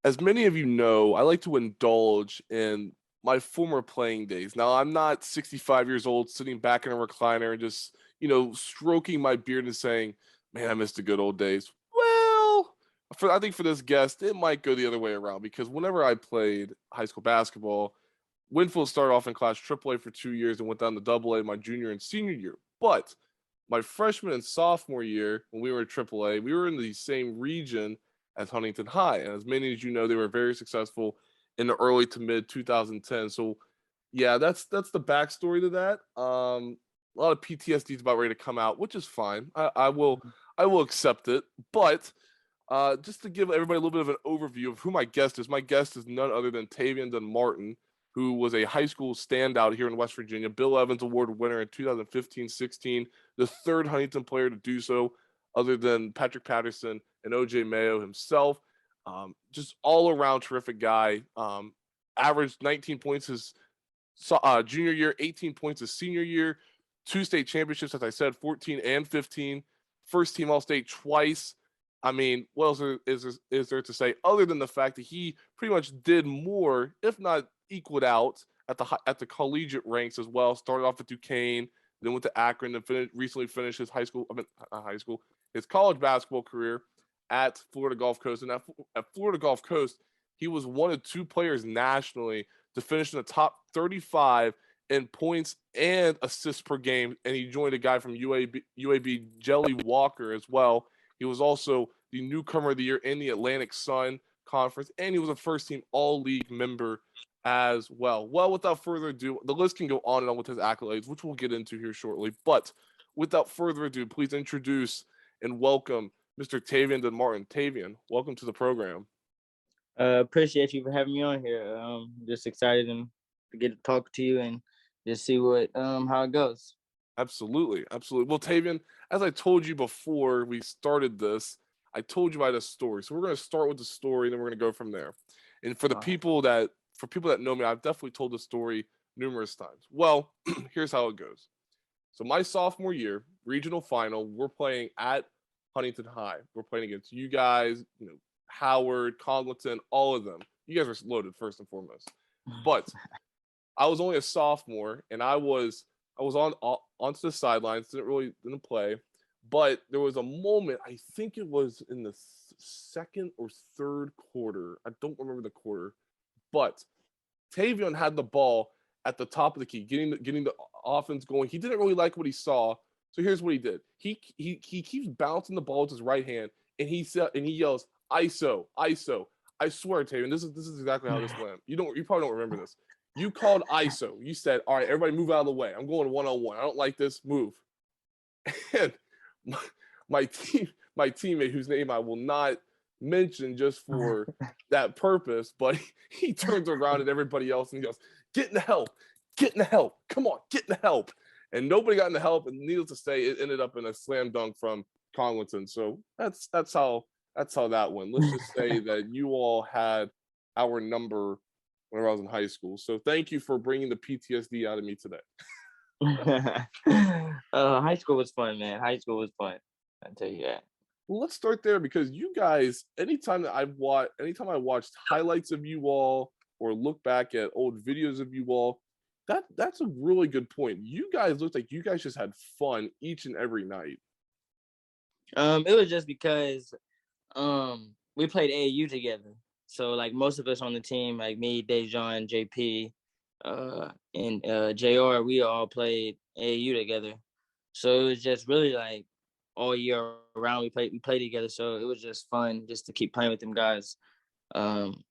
As many of you know, I like to indulge in my former playing days. Now, I'm not 65 years old sitting back in a recliner and just, stroking my beard and saying, man, I miss the good old days. Well, I think for this guest, it might go the other way around because whenever I played high school basketball, Winfield started off in class AAA for 2 years and went down to AA my junior and senior year. But my freshman and sophomore year, when we were at AAA, we were in the same region as Huntington High. And as many as you know, they were very successful in the early to mid 2010. So, yeah, that's the backstory to that. A lot of PTSD is about ready to come out, which is fine. I will accept it. But just to give everybody a little bit of an overview of who my guest is none other than Tavian Dunn-Martin, who was a high school standout here in West Virginia, Bill Evans Award winner in 2015-16, the third Huntington player to do so, other than Patrick Patterson and OJ Mayo himself. Just all around terrific guy. Averaged 19 points his junior year, 18 points his senior year, two state championships, as I said, 14 and 15, first team All State twice. I mean, what else is there to say other than the fact that he pretty much did more, if not equaled out, at the collegiate ranks as well. Started off at Duquesne, then went to Akron, and recently finished his his college basketball career at Florida Gulf Coast. And at Florida Gulf Coast, he was one of two players nationally to finish in the top 35 in points and assists per game. And he joined a guy from UAB Jelly Walker as well. He was also the newcomer of the year in the Atlantic Sun Conference, and he was a first team All League member as well. Well, without further ado, the list can go on and on with his accolades, which we'll get into here shortly. But without further ado, please introduce and welcome Mr. Tavian Dunn-Martin. Tavian, welcome to the program. Appreciate you for having me on here. Just excited to get to talk to you and just see what how it goes. Absolutely, absolutely. Well, Tavian, as I told you before we started this, I told you I had a story. So we're going to start with the story, and then we're going to go from there. And All right. for people that know me, I've definitely told the story numerous times. Well, here's how it goes. So my sophomore year, regional final, we're playing at Huntington High. We're playing against you guys, Howard, Congleton, all of them. You guys were loaded first and foremost. But I was only a sophomore, and I was on onto the sidelines, didn't play, but there was a moment. I think it was in the second or third quarter. I don't remember the quarter, but Tavion had the ball at the top of the key, getting the offense going. He didn't really like what he saw, so here's what he did. He keeps bouncing the ball with his right hand, and he yells ISO, ISO. I swear, Tavion, this is exactly how this went. You probably don't remember this. You called ISO. You said, "All right, everybody, move out of the way. I'm going 1-on-1. I don't like this. Move." And my, my teammate, whose name I will not mention just for that purpose, but he turns around at everybody else and he goes, "Get in the help, get in the help. Come on, get in the help." And nobody got in the help, and needless to say, it ended up in a slam dunk from Congleton. So that's how that went. Let's just say that you all had our number whenever I was in high school. So thank you for bringing the PTSD out of me today. High school was fun, man. High school was fun. I tell you that. Well, let's start there because you guys, anytime I watched highlights of you all or look back at old videos of you all, that's a really good point. You guys looked like you guys just had fun each and every night. It was just because we played AAU together. So like most of us on the team, like me, Dejan, JP, and JR, we all played AAU together. So it was just really like all year around we played together. So it was just fun just to keep playing with them guys um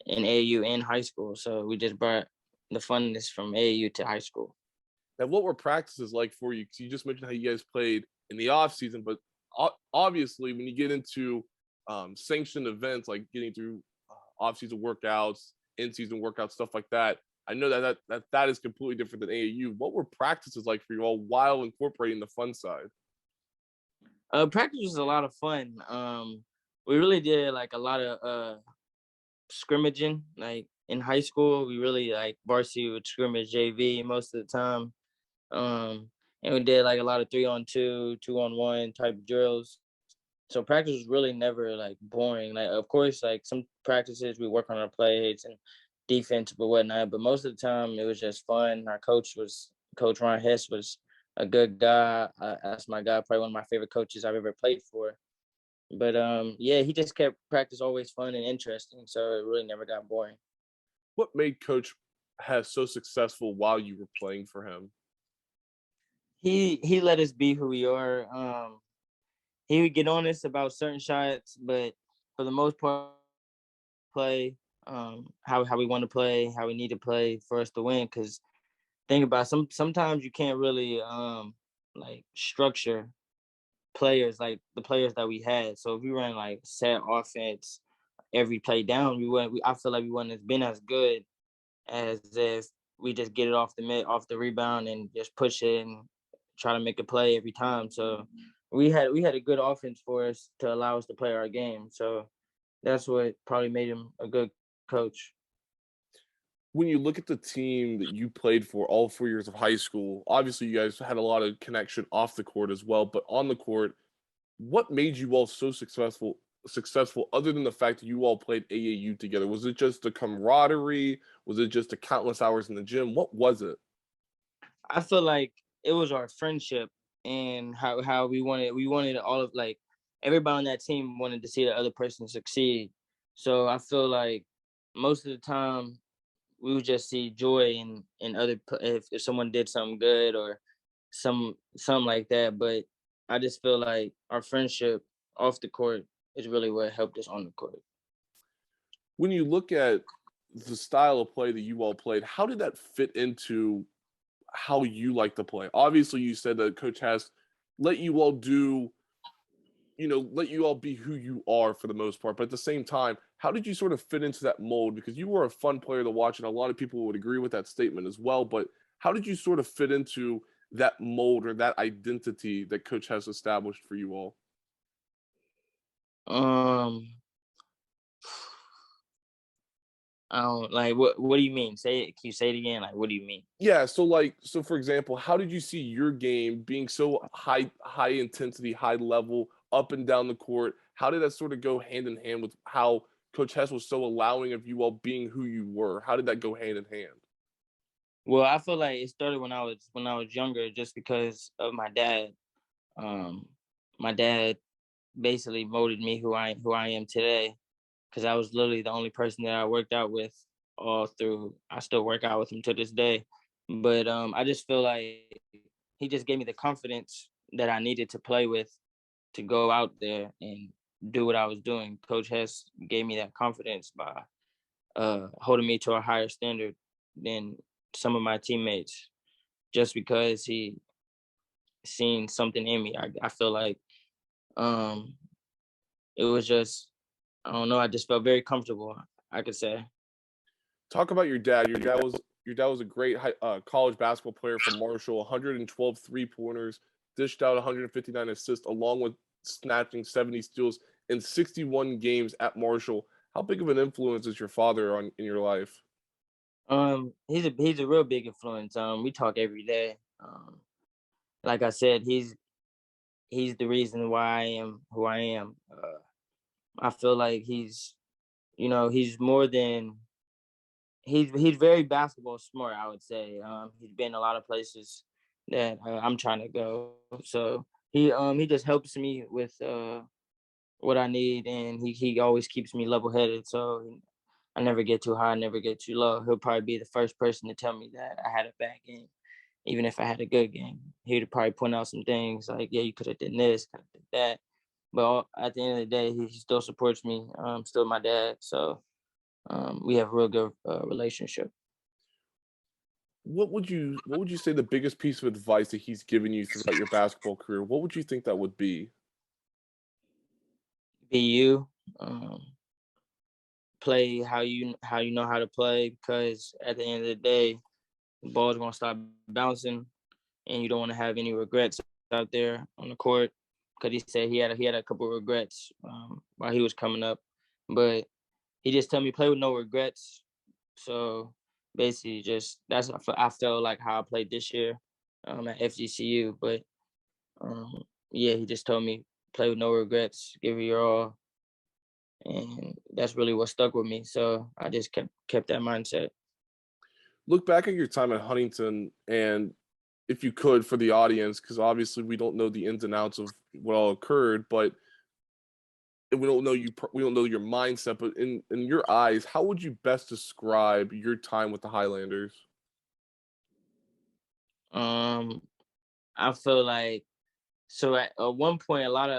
in AAU and high school. So we just brought the funness from AAU to high school. And what were practices like for you? Because you just mentioned how you guys played in the off season, but obviously when you get into sanctioned events like getting through off season workouts, in season workouts, stuff like that. I know that is completely different than AAU. What were practices like for you all while incorporating the fun side? Practice was a lot of fun. We really did like a lot of scrimmaging. Like in high school, we really like varsity would scrimmage JV most of the time. And we did like a lot of 3-on-2, 2-on-1 type drills. So practice was really never like boring. Like of course, like some practices we work on our plays and defense but whatnot. But most of the time it was just fun. Our Coach Ron Hess was a good guy. That's my guy, probably one of my favorite coaches I've ever played for. But yeah, he just kept practice always fun and interesting. So it really never got boring. What made Coach Hess so successful while you were playing for him? He let us be who we are. He would get on us about certain shots, but for the most part, play how we want to play, how we need to play for us to win. Because think about sometimes you can't really like structure players like the players that we had. So if we ran like set offense every play down, we wouldn't. I feel like we wouldn't have been as good as if we just get it off the rebound and just push it and try to make a play every time. So we had a good offense for us to allow us to play our game. So that's what probably made him a good coach. When you look at the team that you played for all 4 years of high school, obviously you guys had a lot of connection off the court as well, but on the court, what made you all so successful other than the fact that you all played AAU together? Was it just the camaraderie? Was it just the countless hours in the gym? What was it? I feel like it was our friendship and how we wanted all of like everybody on that team wanted to see the other person succeed. So I feel like most of the time we would just see joy in if someone did something good or something like that. But I just feel like our friendship off the court is really what helped us on the court. When you look at the style of play that you all played, how did that fit into how you like to play? Obviously, you said that Coach has let you all do, let you all be who you are for the most part. But at the same time, how did you sort of fit into that mold? Because you were a fun player to watch, and a lot of people would agree with that statement as well. But how did you sort of fit into that mold or that identity that Coach has established for you all? Um, I don't like what do you mean? Say it. Can you say it again? Like what do you mean? Yeah, so for example, how did you see your game being so high intensity, high level, up and down the court? How did that sort of go hand in hand with how Coach Hess was so allowing of you all being who you were? How did that go hand in hand? Well, I feel like it started when I was younger, just because of my dad. Um, my dad basically molded me who I am today, because I was literally the only person that I worked out with all through. I still work out with him to this day, but I just feel like he just gave me the confidence that I needed to play with to go out there and do what I was doing. Coach Hess gave me that confidence by holding me to a higher standard than some of my teammates, just because he seen something in me. I feel like um, it was just, I don't know. I just felt very comfortable, I could say. Talk about your dad. Your dad was a great college basketball player from Marshall. 112 3-pointers, dished out 159 assists, along with snatching 70 steals in 61 games at Marshall. How big of an influence is your father on in your life? He's a real big influence. We talk every day. Like I said, he's the reason why I am who I am. I feel like he's more than he's very basketball smart. I would say. He's been a lot of places that I'm trying to go. So he just helps me with what I need, and he always keeps me level headed. So I never get too high, never get too low. He'll probably be the first person to tell me that I had a bad game, even if I had a good game. He'd probably point out some things like, yeah, you could have done this, could have done that. But at the end of the day, he still supports me. Still my dad, so we have a real good relationship. What would you say the biggest piece of advice that he's given you throughout your basketball career? What would you think that would be? Be you. Play how you know how to play, because at the end of the day, the ball's gonna stop bouncing, and you don't want to have any regrets out there on the court. Because he said he had a couple of regrets while he was coming up, but he just told me play with no regrets. So basically, just I felt like how I played this year at FGCU. But yeah, he just told me play with no regrets, give it your all, and that's really what stuck with me. So I just kept that mindset. Look back at your time at Huntington, and if you could, for the audience, because obviously we don't know the ins and outs of what all occurred, but we don't know we don't know your mindset. But in your eyes, how would you best describe your time with the Highlanders? Um, I feel like so at one point a lot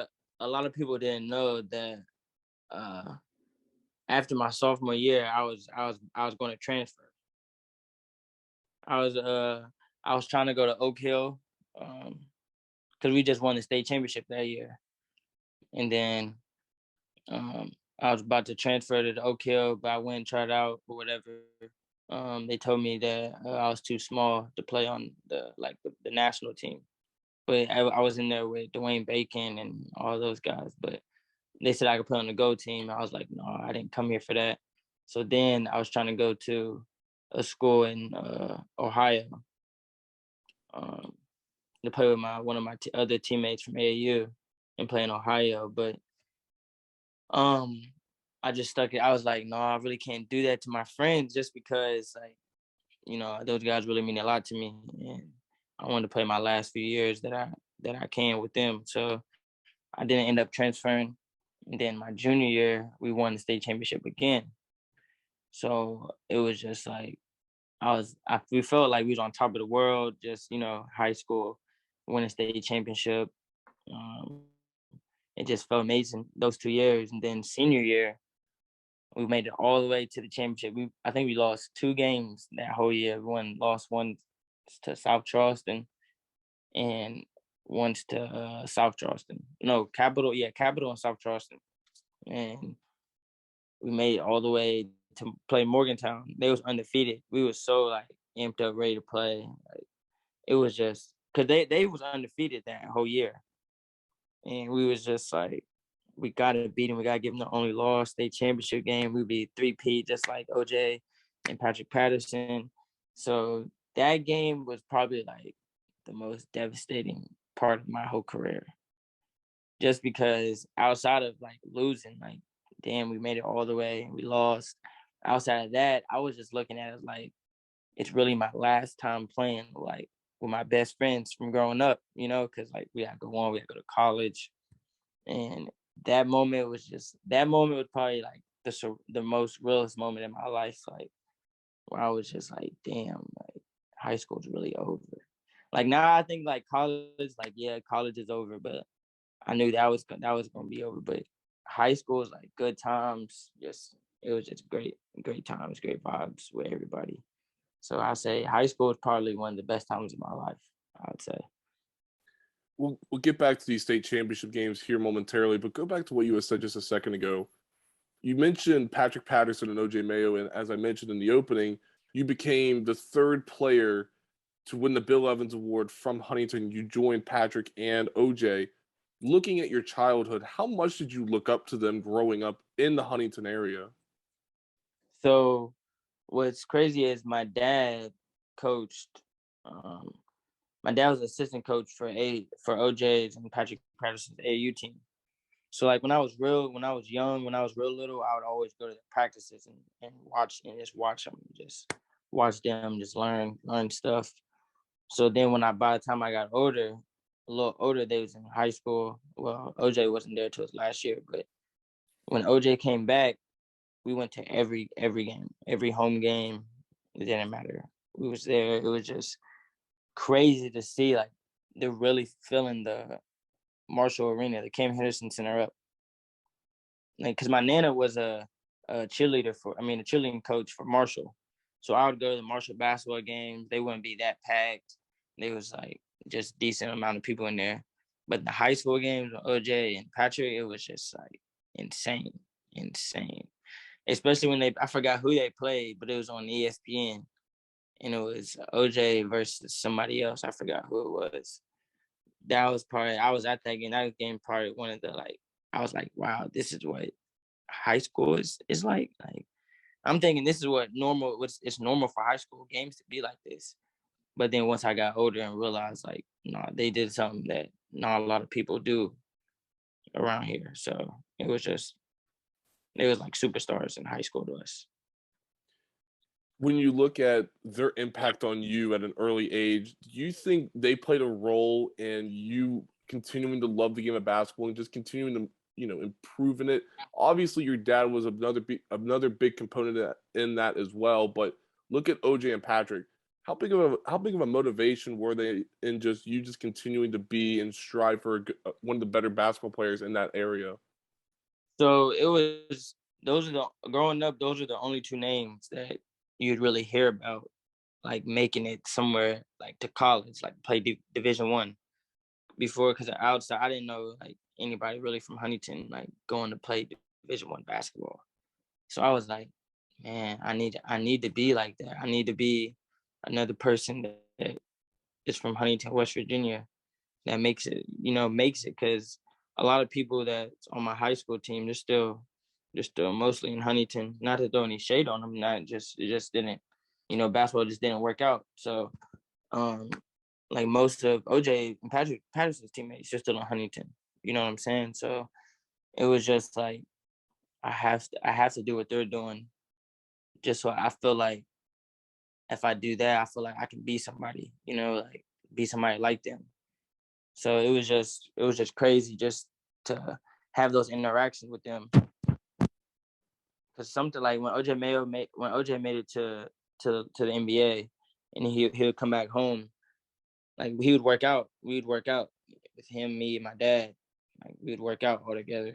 of people didn't know that uh after my sophomore year I was going to transfer. I was I was trying to go to Oak Hill because we just won the state championship that year, and then um I was about to transfer to the Oak Hill, but I went and tried out or whatever. They told me that I was too small to play on the national team, but I was in there with Dwayne Bacon and all those guys. But they said I could play on the Go team. I was like, no, I didn't come here for that. So then I was trying to go to a school in Ohio um, to play with one of my other teammates from AAU and play in Ohio. But um, I just stuck it. I was like, no, I really can't do that to my friends just because, like, those guys really mean a lot to me, and I wanted to play my last few years that I can with them. So I didn't end up transferring. And then my junior year, we won the state championship again. So it was just like we felt like we was on top of the world. Just high school, winning state championship. Um, it just felt amazing those 2 years. And then senior year, we made it all the way to the championship. I think we lost 2 games that whole year. Lost one to South Charleston and once to South Charleston. No, Capital. Yeah, Capital and South Charleston. And we made it all the way to play Morgantown. They was undefeated. We was so like amped up, ready to play. Like it was just because they was undefeated that whole year, and we was just like, we gotta beat them. We gotta give them the only loss. State championship game. We'd be 3-peat just like OJ and Patrick Patterson. So that game was probably like the most devastating part of my whole career. Just because outside of like losing, like, damn, we made it all the way and we lost. Outside of that, I was just looking at it like it's really my last time playing like with my best friends from growing up, because like we had to go on, we had to go to college. And that moment was probably like the most realest moment in my life, like where I was just like, damn, like high school's really over. Like now I think like college, like yeah, college is over, but I knew that was gonna be over. But high school was like good times. It was just great times, great vibes with everybody. So I say high school is probably one of the best times of my life, I'd say. We'll get back to these state championship games here momentarily, but go back to what you had said just a second ago. You mentioned Patrick Patterson and OJ Mayo, and as I mentioned in the opening, you became the third player to win the Bill Evans Award from Huntington. You joined Patrick and OJ. Looking at your childhood, how much did you look up to them growing up in the Huntington area? So what's crazy is my dad coached. Um, my dad was assistant coach for OJ's and Patrick Patterson's AU team. So like when I was young, when I was real little, I would always go to the practices and watch them, just watch them, just learn stuff. So then by the time I got older, a little older, they was in high school. Well, OJ wasn't there till his last year, but when OJ came back, we went to every game, every home game. It didn't matter. We was there. It was just crazy to see like they're really filling the Marshall Arena, the Cam Henderson Center up. Like, cause my nana was a cheerleading coach for Marshall. So I would go to the Marshall basketball games. They wouldn't be that packed. They was like just decent amount of people in there. But the high school games with OJ and Patrick, it was just like insane, insane. Especially when I forgot who they played, but it was on ESPN, and it was OJ versus somebody else. I forgot who it was. I was at that game. That game probably one of the like. I was like, wow, this is what high school is like. Like I'm thinking this is it's normal for high school games to be like this. But then once I got older and realized like, no, they did something that not a lot of people do. around here. So it was just they was like superstars in high school to us. When you look at their impact on you at an early age, do you think they played a role in you continuing to love the game of basketball and just continuing to, improve in it? Obviously, your dad was another big component in that as well. But look at OJ and Patrick. How big of a motivation were they in just you just continuing to be and strive for one of the better basketball players in that area? So it was those are the growing up. Those are the only two names that you'd really hear about, like making it somewhere like to college, like play Division One. Before, because outside I didn't know like anybody really from Huntington like going to play Division One basketball. So I was like, man, I need to be like that. I need to be another person that is from Huntington, West Virginia, that makes it. Because a lot of people that's on my high school team, they're still mostly in Huntington. Not to throw any shade on them, not just it just didn't, basketball just didn't work out. So um, like most of OJ and Patterson's teammates are still in Huntington. You know what I'm saying? So it was just like I have to do what they're doing, just so I feel like if I do that, I feel like I can be somebody, like be somebody like them. So it was just crazy just to have those interactions with them. Cause something like when OJ made it to the NBA, and he would come back home, like he would work out. We'd work out with him, me, and my dad. Like we would work out all together,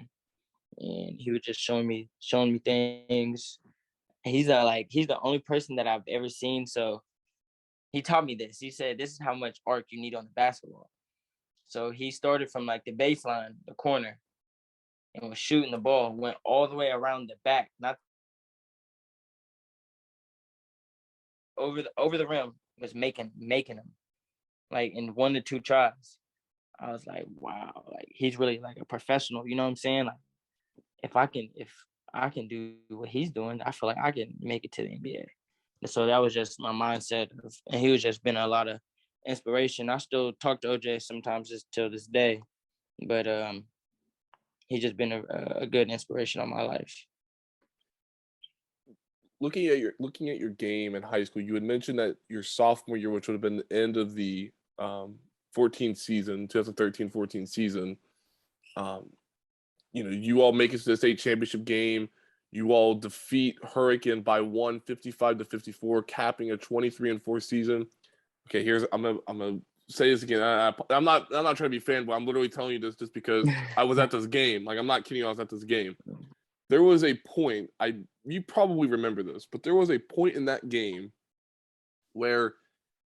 and he would just showing me things. He's the only person that I've ever seen. So he taught me this. He said, "This is how much arc you need on the basketball." So he started from like the baseline, the corner, and was shooting the ball. Went all the way around the back, not over the rim. Was making them like in 1 to 2 tries. I was like, wow, like he's really like a professional. You know what I'm saying? Like if I can do what he's doing, I feel like I can make it to the NBA. And so that was just my mindset and he was just been a lot of inspiration. I still talk to OJ sometimes just till this day, but he's just been a good inspiration on my life. Looking at your game in high school, you had mentioned that your sophomore year, which would have been the end of the 14 season, 2013-14 season, um, you all make it to the state championship game. You all defeat Hurricane by 155-54, capping a 23-4 season. Okay, I'm gonna say this again. I'm not trying to be fanboy. I'm literally telling you this just because I was at this game. Like I'm not kidding. I was at this game. There was a point. You probably remember this, but there was a point in that game where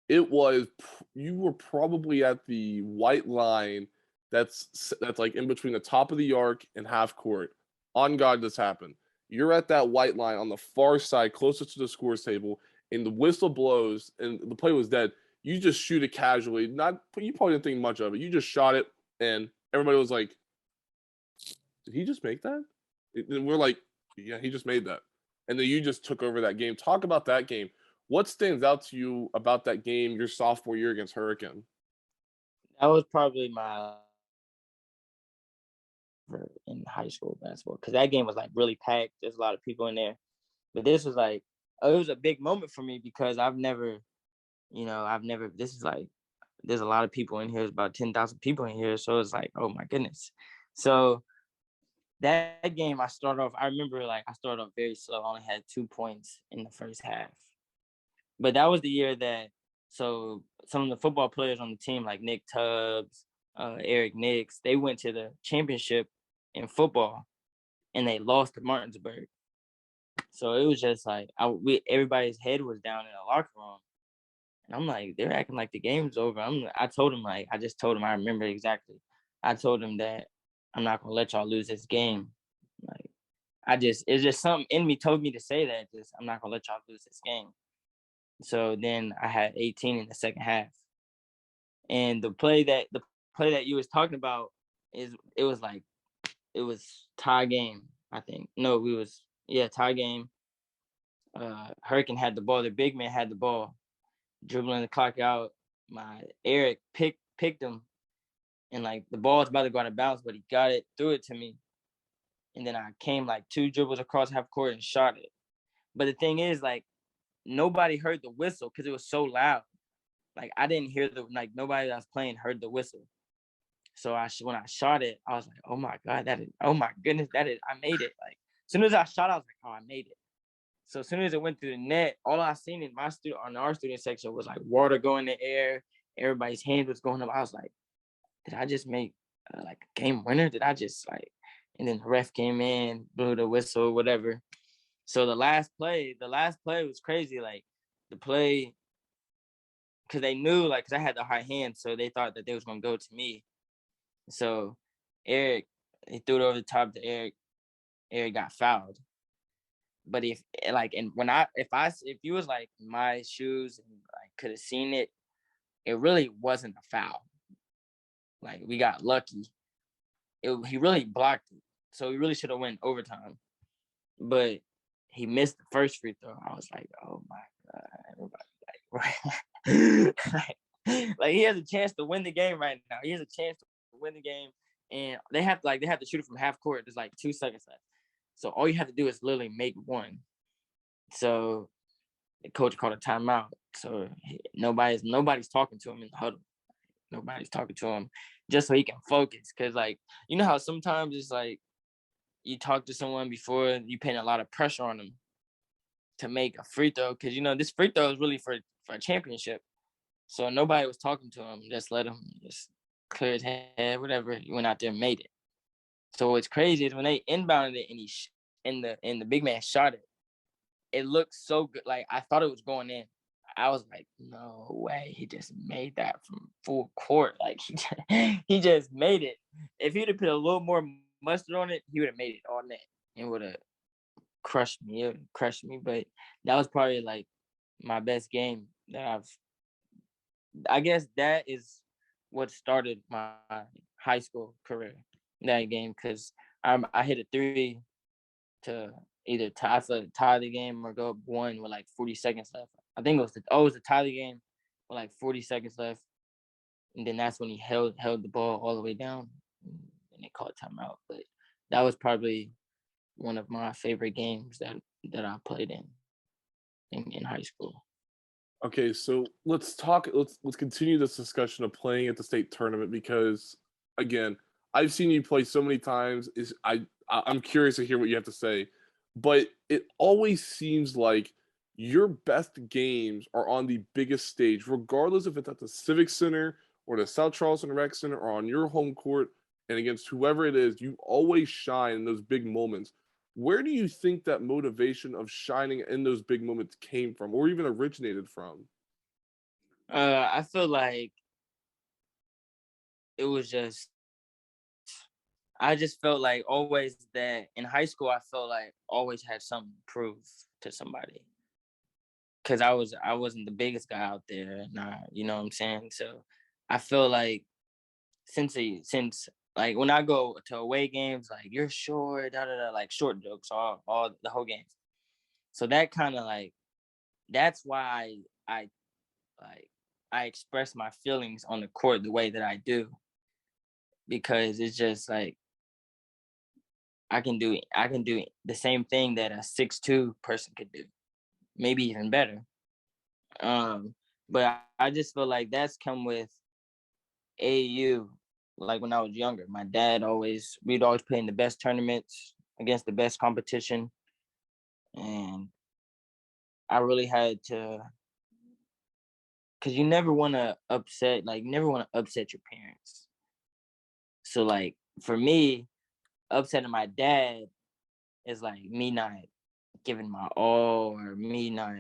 you were probably at the white line that's like in between the top of the arc and half court. On God, this happened. You're at that white line on the far side, closest to the scores table, and the whistle blows and the play was dead. You just shoot it casually. You probably didn't think much of it. You just shot it, and everybody was like, "Did he just make that?" And we're like, "Yeah, he just made that." And then you just took over that game. Talk about that game. What stands out to you about that game your sophomore year against Hurricane? That was probably my in high school basketball because that game was like really packed. There's a lot of people in there, but this was like it was a big moment for me because I've never. This is like there's a lot of people in here. There's about 10,000 people in here, so it's like oh my goodness. So that game, I remember like I started off very slow. I only had 2 points in the first half, but that was the year that so some of the football players on the team like Nick Tubbs, Eric Nix, they went to the championship in football and they lost to Martinsburg. So it was just like everybody's head was down in the locker room, and I'm like, they're acting like the game's over. I told him like I just told him I remember exactly. I told him that I'm not gonna let y'all lose this game. Like it's just something in me told me to say that. Just I'm not gonna let y'all lose this game. So then I had 18 in the second half, and the play that you was talking about it was tie game. I think no, we was tie game. Hurricane had the ball. The big man had the ball, dribbling the clock out. My Eric picked him, and like the ball was about to go out of bounds, but he got it, threw it to me, and then I came like 2 dribbles across half court and shot it. But the thing is, like, nobody heard the whistle because it was so loud. Like, I didn't hear nobody that was playing heard the whistle. So when I shot it, I was like, oh my God, oh my goodness, I made it. Like, as soon as I shot, I was like, oh, I made it. So as soon as it went through the net, all I seen in our student section was like water going in the air. Everybody's hand was going up. I was like, did I just make like a game winner? Did I just like, and then the ref came in, blew the whistle, whatever. So the last play was crazy. Like the play, because they knew, like, because I had the high hand, so they thought that they was going to go to me. So Eric, he threw it over the top to Eric. Eric got fouled. But if you was like my shoes and like could have seen it, it really wasn't a foul. Like we got lucky. He really blocked it, so he really should have went overtime. But he missed the first free throw. I was like, oh my God, everybody like he has a chance to win the game right now. He has a chance to win the game, and they have to shoot it from half court. There's like 2 seconds left. So all you have to do is literally make one. So the coach called a timeout. So nobody's talking to him in the huddle. Nobody's talking to him just so he can focus. Cause like, you know how sometimes it's like you talk to someone before you putting a lot of pressure on them to make a free throw. Cause you know, this free throw is really for a championship. So nobody was talking to him. Just let him just clear his head, whatever. He went out there and made it. So what's crazy is when they inbounded it and the big man shot it, it looked so good. Like I thought it was going in. I was like, no way, he just made that from full court. Like he just made it. If he'd have put a little more mustard on it, he would have made it all net and would have crushed me. It would have crushed me. But that was probably like my best game that I guess that is what started my high school career, that game, because I hit a 3 to either tie the game or go up 1 with like 40 seconds left. I think it was the tie the game with like 40 seconds left, and then that's when he held the ball all the way down, and they called timeout. But that was probably one of my favorite games that I played in high school. Okay, so let's talk. Let's continue this discussion of playing at the state tournament because, again, I've seen you play so many times. I'm curious to hear what you have to say, but it always seems like your best games are on the biggest stage, regardless if it's at the Civic Center or the South Charleston Rec Center or on your home court and against whoever it is. You always shine in those big moments. Where do you think that motivation of shining in those big moments came from or even originated from? I feel like it was I just felt like always that in high school, I felt like always had something to prove to somebody. Cause I wasn't the biggest guy out there. You know what I'm saying? So I feel like since like when I go to away games, like you're short, like short jokes, all the whole game. So that kind of like that's why like I express my feelings on the court the way that I do, because it's just like I can do the same thing that a 6'2" person could do, maybe even better. But I just feel like that's come with AAU. Like when I was younger, we'd always play in the best tournaments against the best competition, and I really had to, because you never want to upset your parents. So like for me, upsetting my dad is like me not giving my all or me not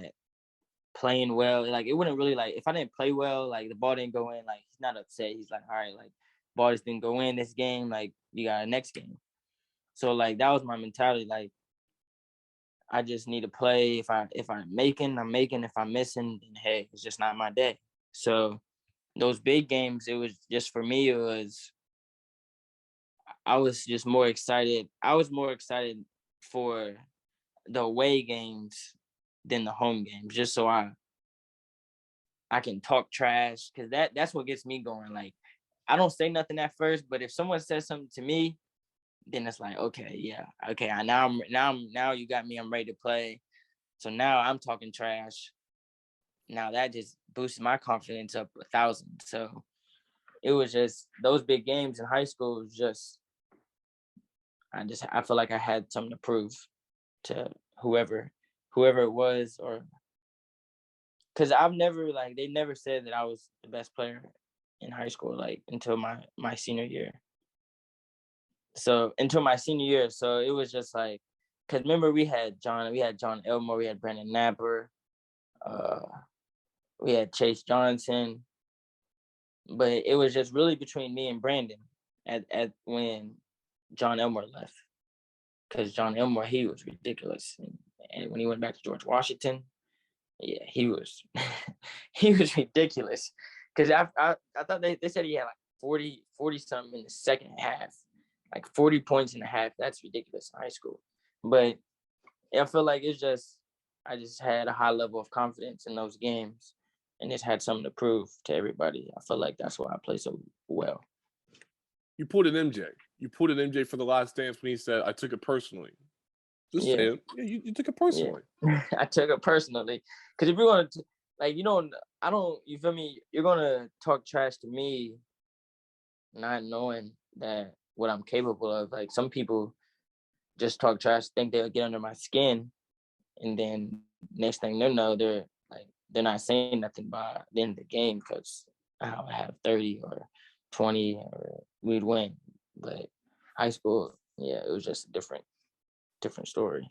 playing well. Like it wouldn't really, like if I didn't play well, like the ball didn't go in, like he's not upset. He's like, all right, like ball just didn't go in this game, like you got a next game. So like that was my mentality. Like I just need to play. If I'm making, I'm making. If I'm missing, then hey, it's just not my day. So those big games, it was just for me, I was just more excited. I was more excited for the away games than the home games, just so I can talk trash, because that's what gets me going. Like I don't say nothing at first, but if someone says something to me, then it's like, okay, yeah, okay. Now you got me. I'm ready to play. So now I'm talking trash. Now that just boosted my confidence up 1,000. So it was just those big games in high school. Was just I feel like I had something to prove to whoever it was, or because I've never like they never said that I was the best player in high school like until my senior year. So until my senior year, so it was just like, because remember we had John Elmore, we had Brandon Napper, uh, we had Chase Johnson, but it was just really between me and Brandon at when John Elmore left, because John Elmore, he was ridiculous, and when he went back to George Washington, yeah, he was he was ridiculous, because I thought they said he had like 40 something in the second half, like 40 points in the half. That's ridiculous in high school. But I feel like I just had a high level of confidence in those games and just had something to prove to everybody. I feel like that's why I play so well. You pulled an MJ. You pulled an MJ for the last dance when he said, "I took it personally." Just Yeah, saying, yeah, you took it yeah. personally. I took it personally. Because if you're going to, like, I don't, you feel me? You're going to talk trash to me not knowing that what I'm capable of. Like, some people just talk trash, think they'll get under my skin, and then next thing they know, they're not saying nothing by the end of the game because I would have 30 or 20 or we'd win. But high school, yeah, it was just a different story.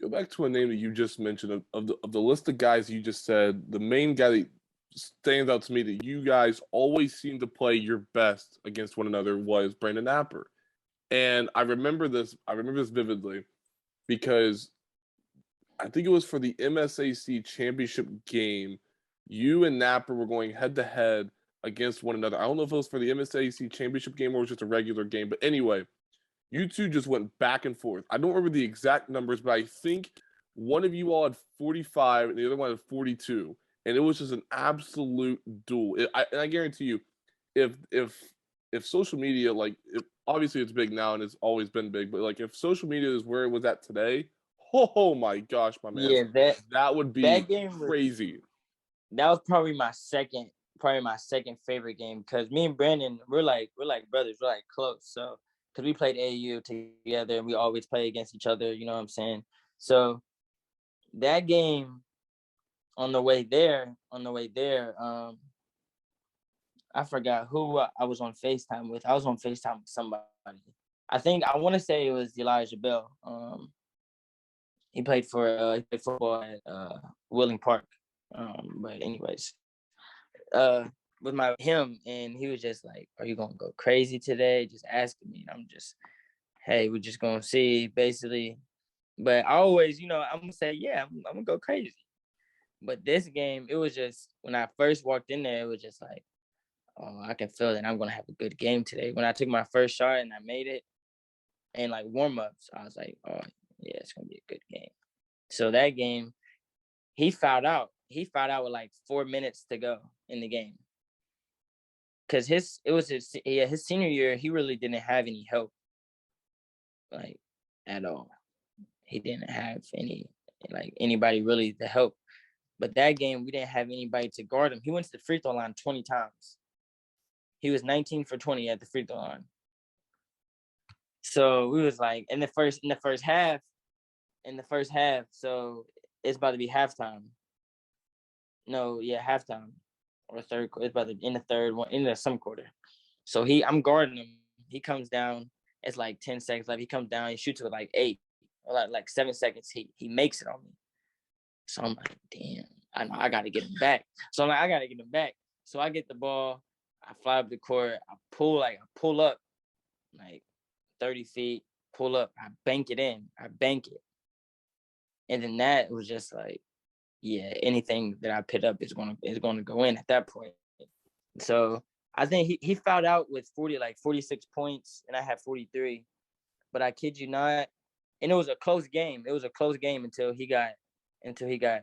Go back to a name that you just mentioned of the list of guys you just said. The main guy that stands out to me that you guys always seem to play your best against one another was Brandon Napper. And I remember this. I remember this vividly because I think it was for the MSAC championship game. You and Napper were going head to head against one another. I don't know if it was for the MSAC championship game or it was just a regular game, but anyway, you two just went back and forth. I don't remember the exact numbers, but I think one of you all had 45 and the other one had 42, and it was just an absolute duel. And I guarantee you, if if if social media, like, if, obviously it's big now and it's always been big, but like if social media is where it was at today, oh my gosh, my man, Yeah, that would be that game was crazy. that was probably my second favorite game, because me and Brandon, we're like brothers, we're like close. So because we played AU together and we always play against each other, you know what I'm saying? So that game, on the way there, I forgot who I was on FaceTime with. I was on FaceTime with somebody. I want to say it was Elijah Bell. He played football at Willing Park. But anyways, uh, with him, and he was just like, "Are you gonna go crazy today?" Just asking me, and I'm just, "Hey, we're just gonna see," basically. But I always, I'm gonna say, "Yeah, I'm gonna go crazy." But this game, it was just when I first walked in there, it was just like, "Oh, I can feel that I'm gonna have a good game today." When I took my first shot and I made it, and like warm ups, I was like, "Oh, yeah, it's gonna be a good game." So that game, he fouled out. He fouled out with like 4 minutes to go in the game, because his senior year. He really didn't have any help, like, at all. He didn't have anybody really to help. But that game, we didn't have anybody to guard him. He went to the free throw line 20 times. He was 19 for 20 at the free throw line. So we was like in the first half. So it's about to be halftime. No, yeah, halftime or third. It's about to in the third one, in the some quarter. So I'm guarding him. He comes down. It's like 10 seconds left. He comes down. He shoots with like 8 or like 7 seconds. He makes it on me. So I'm like, damn. I know I got to get him back. So I'm like, I got to get him back. So I get the ball. I fly up the court. I pull up like 30 feet. Pull up. I bank it in. I bank it. And then that was just like, yeah, anything that I put up is gonna go in at that point. So I think he fouled out with 46 points, and I had 43. But I kid you not, and it was a close game. It was a close game until he got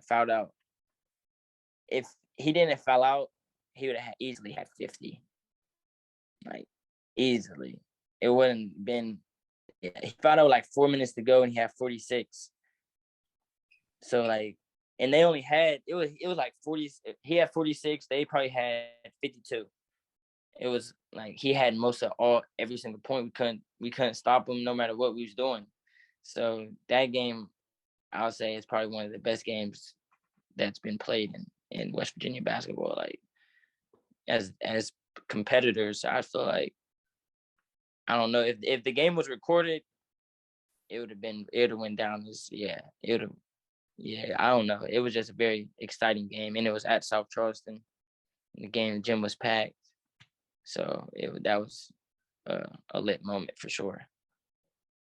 fouled out. If he didn't foul out, he would have easily had 50. like easily. It wouldn't been. He found out like 4 minutes to go, and he had 46. So like, and they only had it was like 40. He had 46. They probably had 52. It was like he had most of every single point. We couldn't stop him no matter what we was doing. So that game, I would say, is probably one of the best games that's been played in West Virginia basketball. Like as competitors, I feel like I don't know if the game was recorded, it would have went down as it would have I don't know. It was just a very exciting game, and it was at South Charleston. The gym was packed, so that was a lit moment for sure.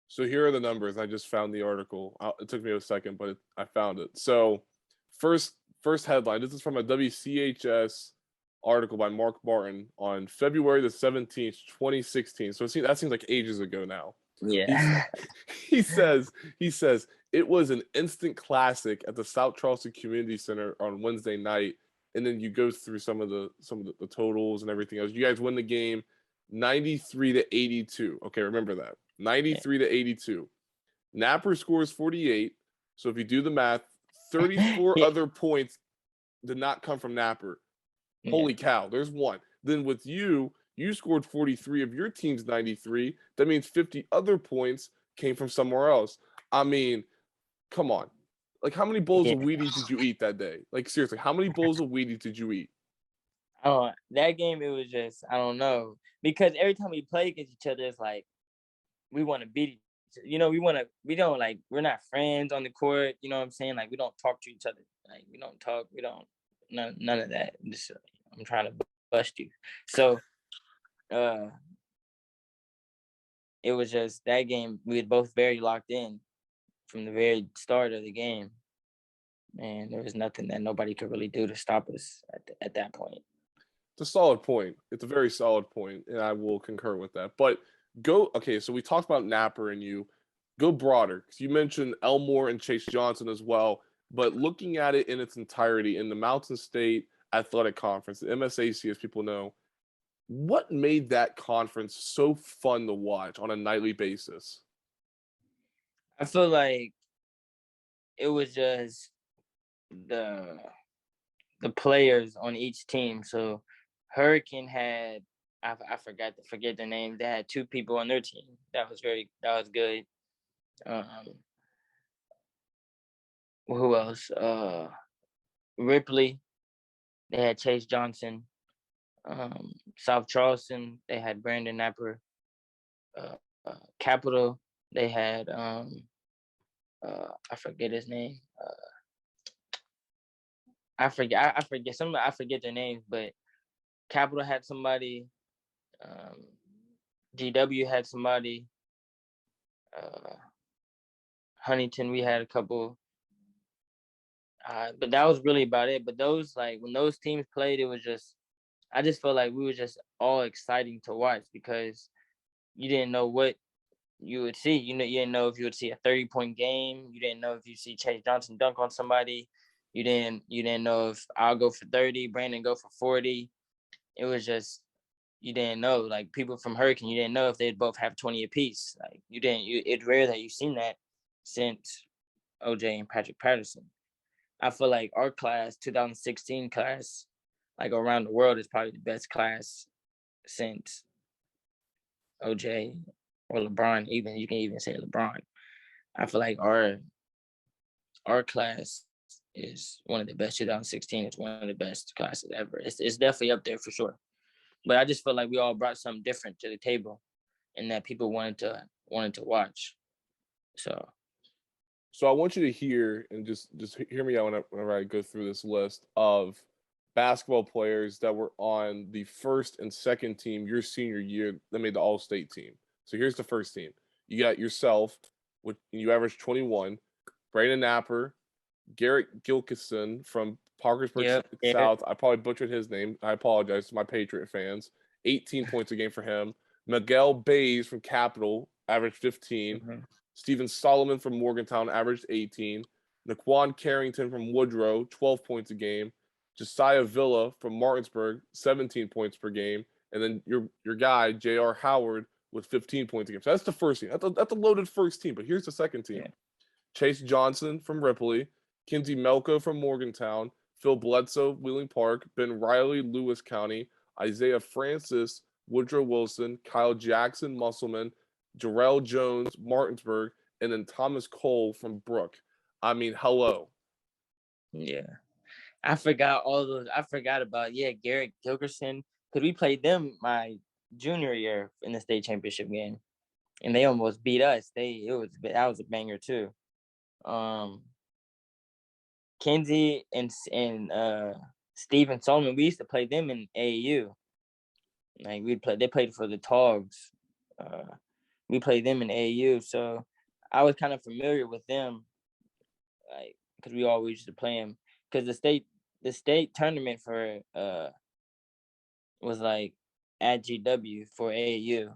So here are the numbers. I just found the article. It took me a second, but I found it. So first headline. This is from a WCHS article by Mark Martin on February the 17th, 2016. So that seems like ages ago now. Yeah. He says it was an instant classic at the South Charleston Community Center on Wednesday night. And then you go through some of the totals and everything else. You guys win the game 93-82. Okay, remember that. 93-82. Napper scores 48. So if you do the math, 34 other points did not come from Napper. Holy cow, there's one. Then with you scored 43 of your team's 93. That means 50 other points came from somewhere else. I mean, come on. Like, how many bowls of Wheaties did you eat that day? Like, seriously, how many bowls of Wheaties did you eat? Oh, that game, it was just, I don't know. Because every time we play against each other, it's like, we want to beat each other. We're not friends on the court. You know what I'm saying? Like, we don't talk to each other. Like, none of that. I'm trying to bust you. So, it was just that game, we were both very locked in from the very start of the game. And there was nothing that nobody could really do to stop us at that point. It's a solid point. It's a very solid point, and I will concur with that. But so we talked about Napper and you. Go broader, because you mentioned Elmore and Chase Johnson as well. But looking at it in its entirety, in the Mountain State Athletic Conference, the MSAC, as people know, what made that conference so fun to watch on a nightly basis? I feel like it was just the players on each team. So Hurricane had I forget their name. They had two people on their team. That was good. Who else? Ripley. They had Chase Johnson. South Charleston. They had Brandon Napper. Capital. They had I forget his name. I forget their names, but Capital had somebody. GW had somebody. Huntington, we had a couple. But that was really about it. But when those teams played, it was just, I just felt like we were just all exciting to watch because you didn't know what you would see. You didn't know if you would see a 30-point game. You didn't know if you see Chase Johnson dunk on somebody. You didn't know if I'll go for 30, Brandon go for 40. It was just, you didn't know. Like, people from Hurricane, you didn't know if they'd both have 20 apiece. Like, it's rare that you've seen that since OJ and Patrick Patterson. I feel like our class, 2016 class, like around the world, is probably the best class since OJ or LeBron. Even you can even say LeBron. I feel like our class is one of the best. 2016 is one of the best classes ever. It's definitely up there for sure. But I just feel like we all brought something different to the table, and that people wanted to watch. So I want you to hear and just hear me out whenever I go through this list of basketball players that were on the first and second team your senior year that made the All-State team. So here's the first team. You got yourself, you averaged 21, Brandon Napper, Garrett Gilkison from Parkersburg South. I probably butchered his name. I apologize to my Patriot fans. 18 points a game for him. Miguel Bays from Capital averaged 15. Mm-hmm. Stephen Solomon from Morgantown averaged 18. Naquan Carrington from Woodrow, 12 points a game. Josiah Villa from Martinsburg, 17 points per game. and then your guy J.R. Howard with 15 points a game. So that's the first team. That's a loaded first team. But here's the second team: Yeah. Chase Johnson from Ripley, Kinsey Melko from Morgantown, Phil Bledsoe, Wheeling Park, Ben Riley, Lewis County, Isaiah Francis, Woodrow Wilson, Kyle Jackson, Musselman, Jarrell Jones, Martinsburg, and then Thomas Cole from Brook. I mean, hello. Yeah. I forgot all those. I forgot about Garrett Gilgerson, because we played them my junior year in the state championship game, and they almost beat us. That was a banger too. Kenzie and Stephen Solomon, we used to play them in AAU. Like they played for the Togs. We played them in AAU, so I was kind of familiar with them, like because we always used to play them. Because the state tournament for was like at GW for AAU,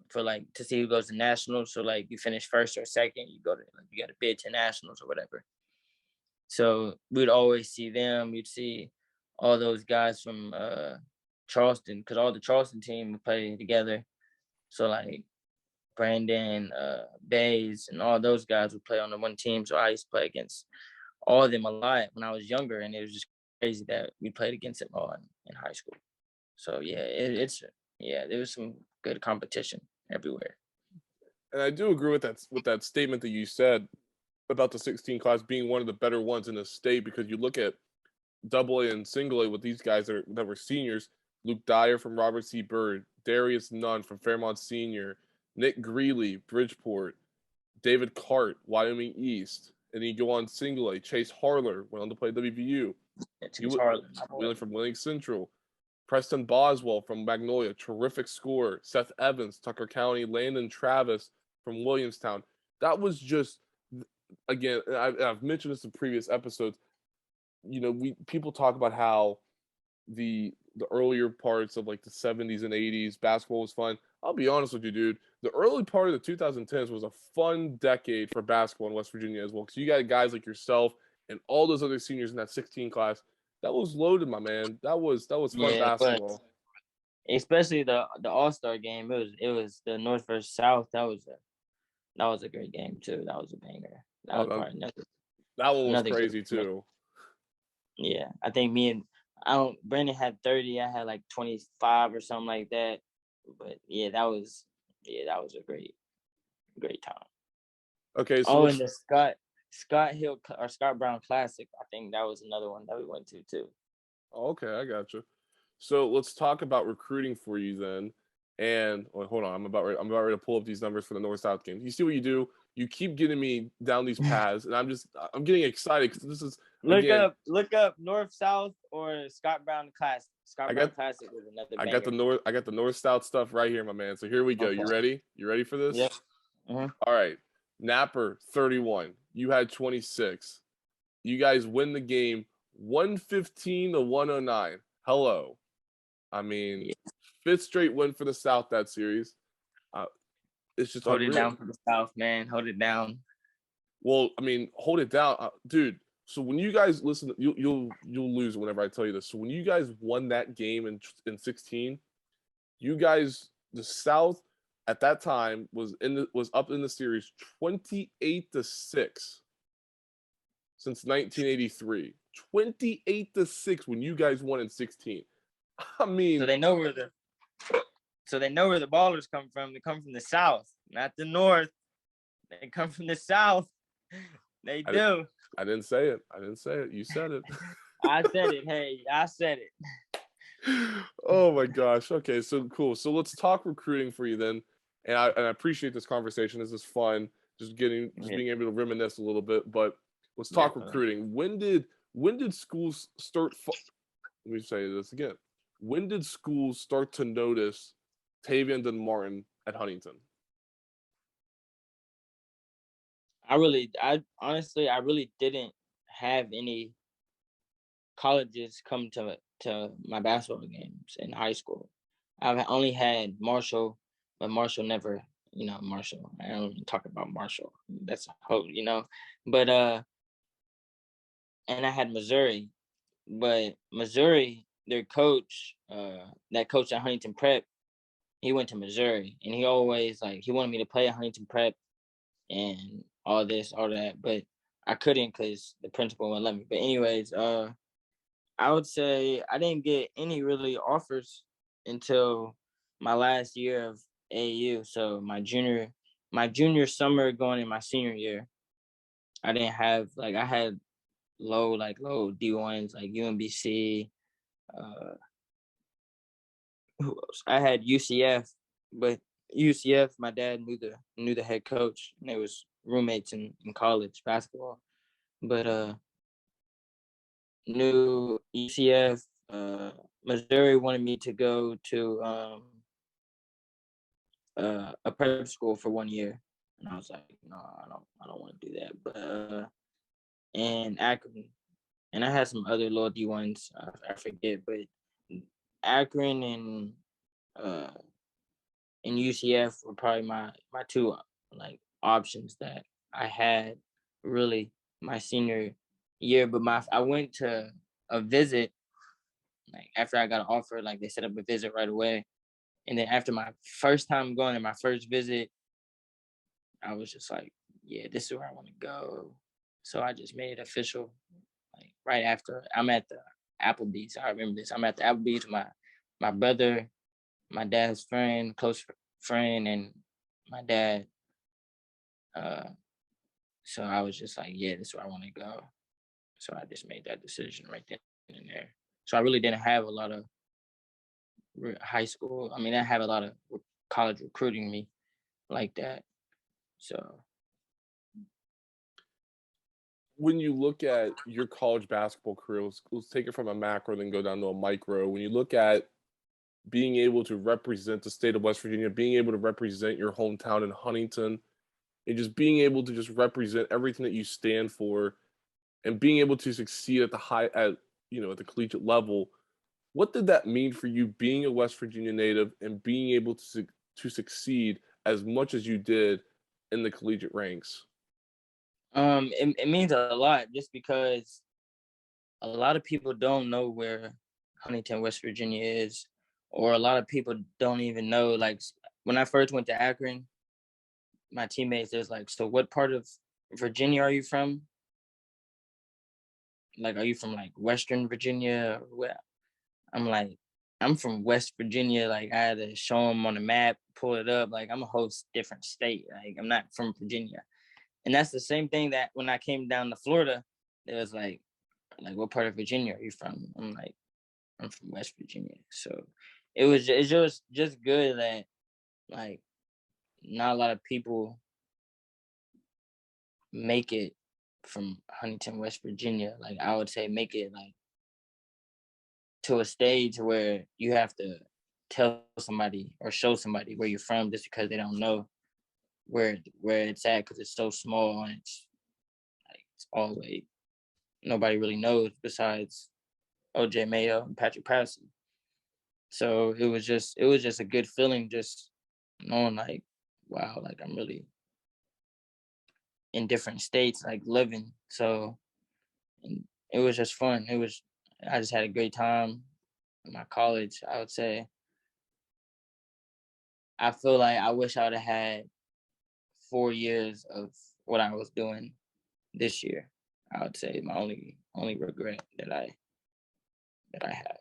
for like to see who goes to nationals. So like you finish first or second, you got to bid to nationals or whatever. So we'd always see them. We'd see all those guys from Charleston, because all the Charleston team would play together. So like Brandon, Bays, and all those guys would play on the one team. So I used to play against all of them a lot when I was younger, and it was just crazy that we played against them all in high school. So yeah, there was some good competition everywhere. And I do agree with that statement that you said about the 16 class being one of the better ones in the state, because you look at double A and single A with these guys that were seniors: Luke Dyer from Robert C. Byrd, Darius Nunn from Fairmont Senior, Nick Greeley, Bridgeport, David Cart, Wyoming East. And then you go on single A: Chase Harler went on to play WVU. Chase Harler, Wheeling from Wheeling Central. Preston Boswell from Magnolia, terrific scorer. Seth Evans, Tucker County. Landon Travis from Williamstown. That was just, again, I've mentioned this in previous episodes. You know, people talk about how the earlier parts of like the 70s and 80s basketball was fun. I'll be honest with you, dude. The early part of the 2010s was a fun decade for basketball in West Virginia as well, because you got guys like yourself and all those other seniors in that 16 class. That was loaded, my man. That was fun basketball. Especially the All-Star game. It was the North versus South. That was a great game too. That was a banger. That was probably that one was crazy too. Yeah, I think Brandon had 30. I had like 25 or something like that. But that was a great time. Okay, so and the Scott Brown Classic, I think that was another one that we went to too. Okay, I got you. So let's talk about recruiting for you then. And hold on, I'm about ready to pull up these numbers for the North-South game. You see what you do? You keep getting me down these paths, and I'm getting excited because this is look up North-South or Scott Brown Classic. Brown Classic is another banger. I got the North-South stuff right here, my man. So here we go. Okay. You ready? You ready for this? Yep. Mm-hmm. All right. Napper 31. You had 26. You guys win the game 115 to 109. Hello. I mean, fifth straight win for the South that series. It's just hold it down for the South, man. Hold it down. Well, I mean, hold it down, dude. So when you guys listen, you'll lose whenever I tell you this. So when you guys won that game in 16, you guys, the South at that time was up in the series 28-6 since 1983. 28-6 when you guys won in 16. I mean, so they know where the ballers come from. They come from the South, not the North. They come from the South. They do. I didn't say it. You said it. I said it. Hey, I said it. Oh my gosh. Okay, so cool. So let's talk recruiting for you then. And I appreciate this conversation. This is fun. Just being able to reminisce a little bit. But let's talk recruiting. When did schools start? Let me say this again. When did schools start to notice Tavian Dunn-Martin at Huntington? I honestly didn't have any colleges come to my basketball games in high school. I've only had Marshall, but Marshall never, Marshall. I don't even talk about Marshall. That's a whole, But and I had Missouri, but Missouri their coach, that coach at Huntington Prep, he went to Missouri, and he always he wanted me to play at Huntington Prep and all this, all that, but I couldn't because the principal wouldn't let me. But anyways, I would say I didn't get any really offers until my last year of AU. So my junior summer going in my senior year, I didn't have I had low D1s like UMBC. Uh, who else? I had UCF, but UCF, my dad knew the head coach, and they was roommates in college basketball. But knew UCF. Missouri wanted me to go to a prep school for 1 year, and I was like, no, I don't want to do that. But and Akron, and I had some other little D1s, I forget, but Akron uh and UCF were probably my two options that I had really my senior year. But I went to a visit after I got an offer, they set up a visit right away. And then after my first time going and my first visit, I was just like, yeah, this is where I want to go. So I just made it official. Right after I'm at the Applebee's. I remember this. I'm at the Applebee's with my brother, my dad's friend, close friend, and my dad. Uh, so I was just like, yeah, this is where I want to go. So I just made that decision right then and there. So I really didn't have a lot of high school. I mean, I have a lot of college recruiting me like that. So When you look at your college basketball career, let's take it from a macro, then go down to a micro. When you look at being able to represent the state of West Virginia, being able to represent your hometown in Huntington, and just being able to just represent everything that you stand for, and being able to succeed at at the collegiate level, what did that mean for you being a West Virginia native and being able to succeed as much as you did in the collegiate ranks? it means a lot just because a lot of people don't know where Huntington, West Virginia is, or a lot of people don't even know. When I first went to Akron, my teammates is like, so what part of Virginia are you from? Are you from Western Virginia or where? I'm like, I'm from West Virginia. I had to show them on the map, pull it up. I'm a whole different state. I'm not from Virginia. And that's the same thing that when I came down to Florida, it was what part of Virginia are you from? I'm like, I'm from West Virginia. So it's just good that like not a lot of people make it from Huntington, West Virginia. I would say make it to a stage where you have to tell somebody or show somebody where you're from just because they don't know where it's at because it's so small and it's always nobody really knows besides OJ Mayo and Patrick Patterson. So it was just a good feeling just knowing wow, I'm really in different states living. So and it was just fun. I just had a great time in my college. I would say I feel like I wish I would have had 4 years of what I was doing this year. I would say my only regret that I have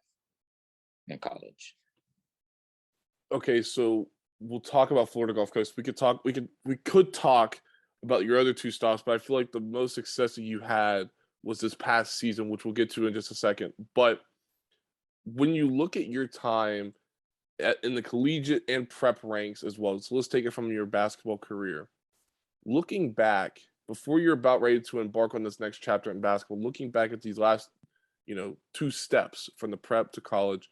in college. Okay, so we'll talk about Florida Gulf Coast. We could talk about your other two stops, but I feel like the most success that you had was this past season, which we'll get to in just a second. But when you look at your time in the collegiate and prep ranks as well, so let's take it from your basketball career. Looking back, before you're about ready to embark on this next chapter in basketball, looking back at these last, two steps from the prep to college,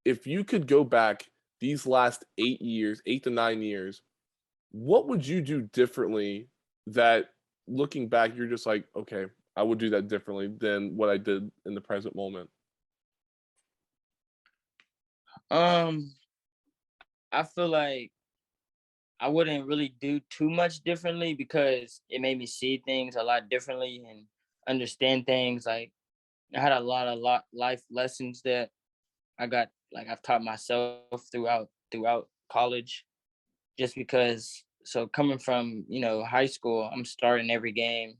if you could go back these last 8 years, 8 to 9 years, what would you do differently that looking back, you're just like, okay, I would do that differently than what I did in the present moment? Um, I feel like I wouldn't really do too much differently because it made me see things a lot differently and understand things. I had a lot of life lessons that I've taught myself throughout college, just because. So coming from high school, I'm starting every game.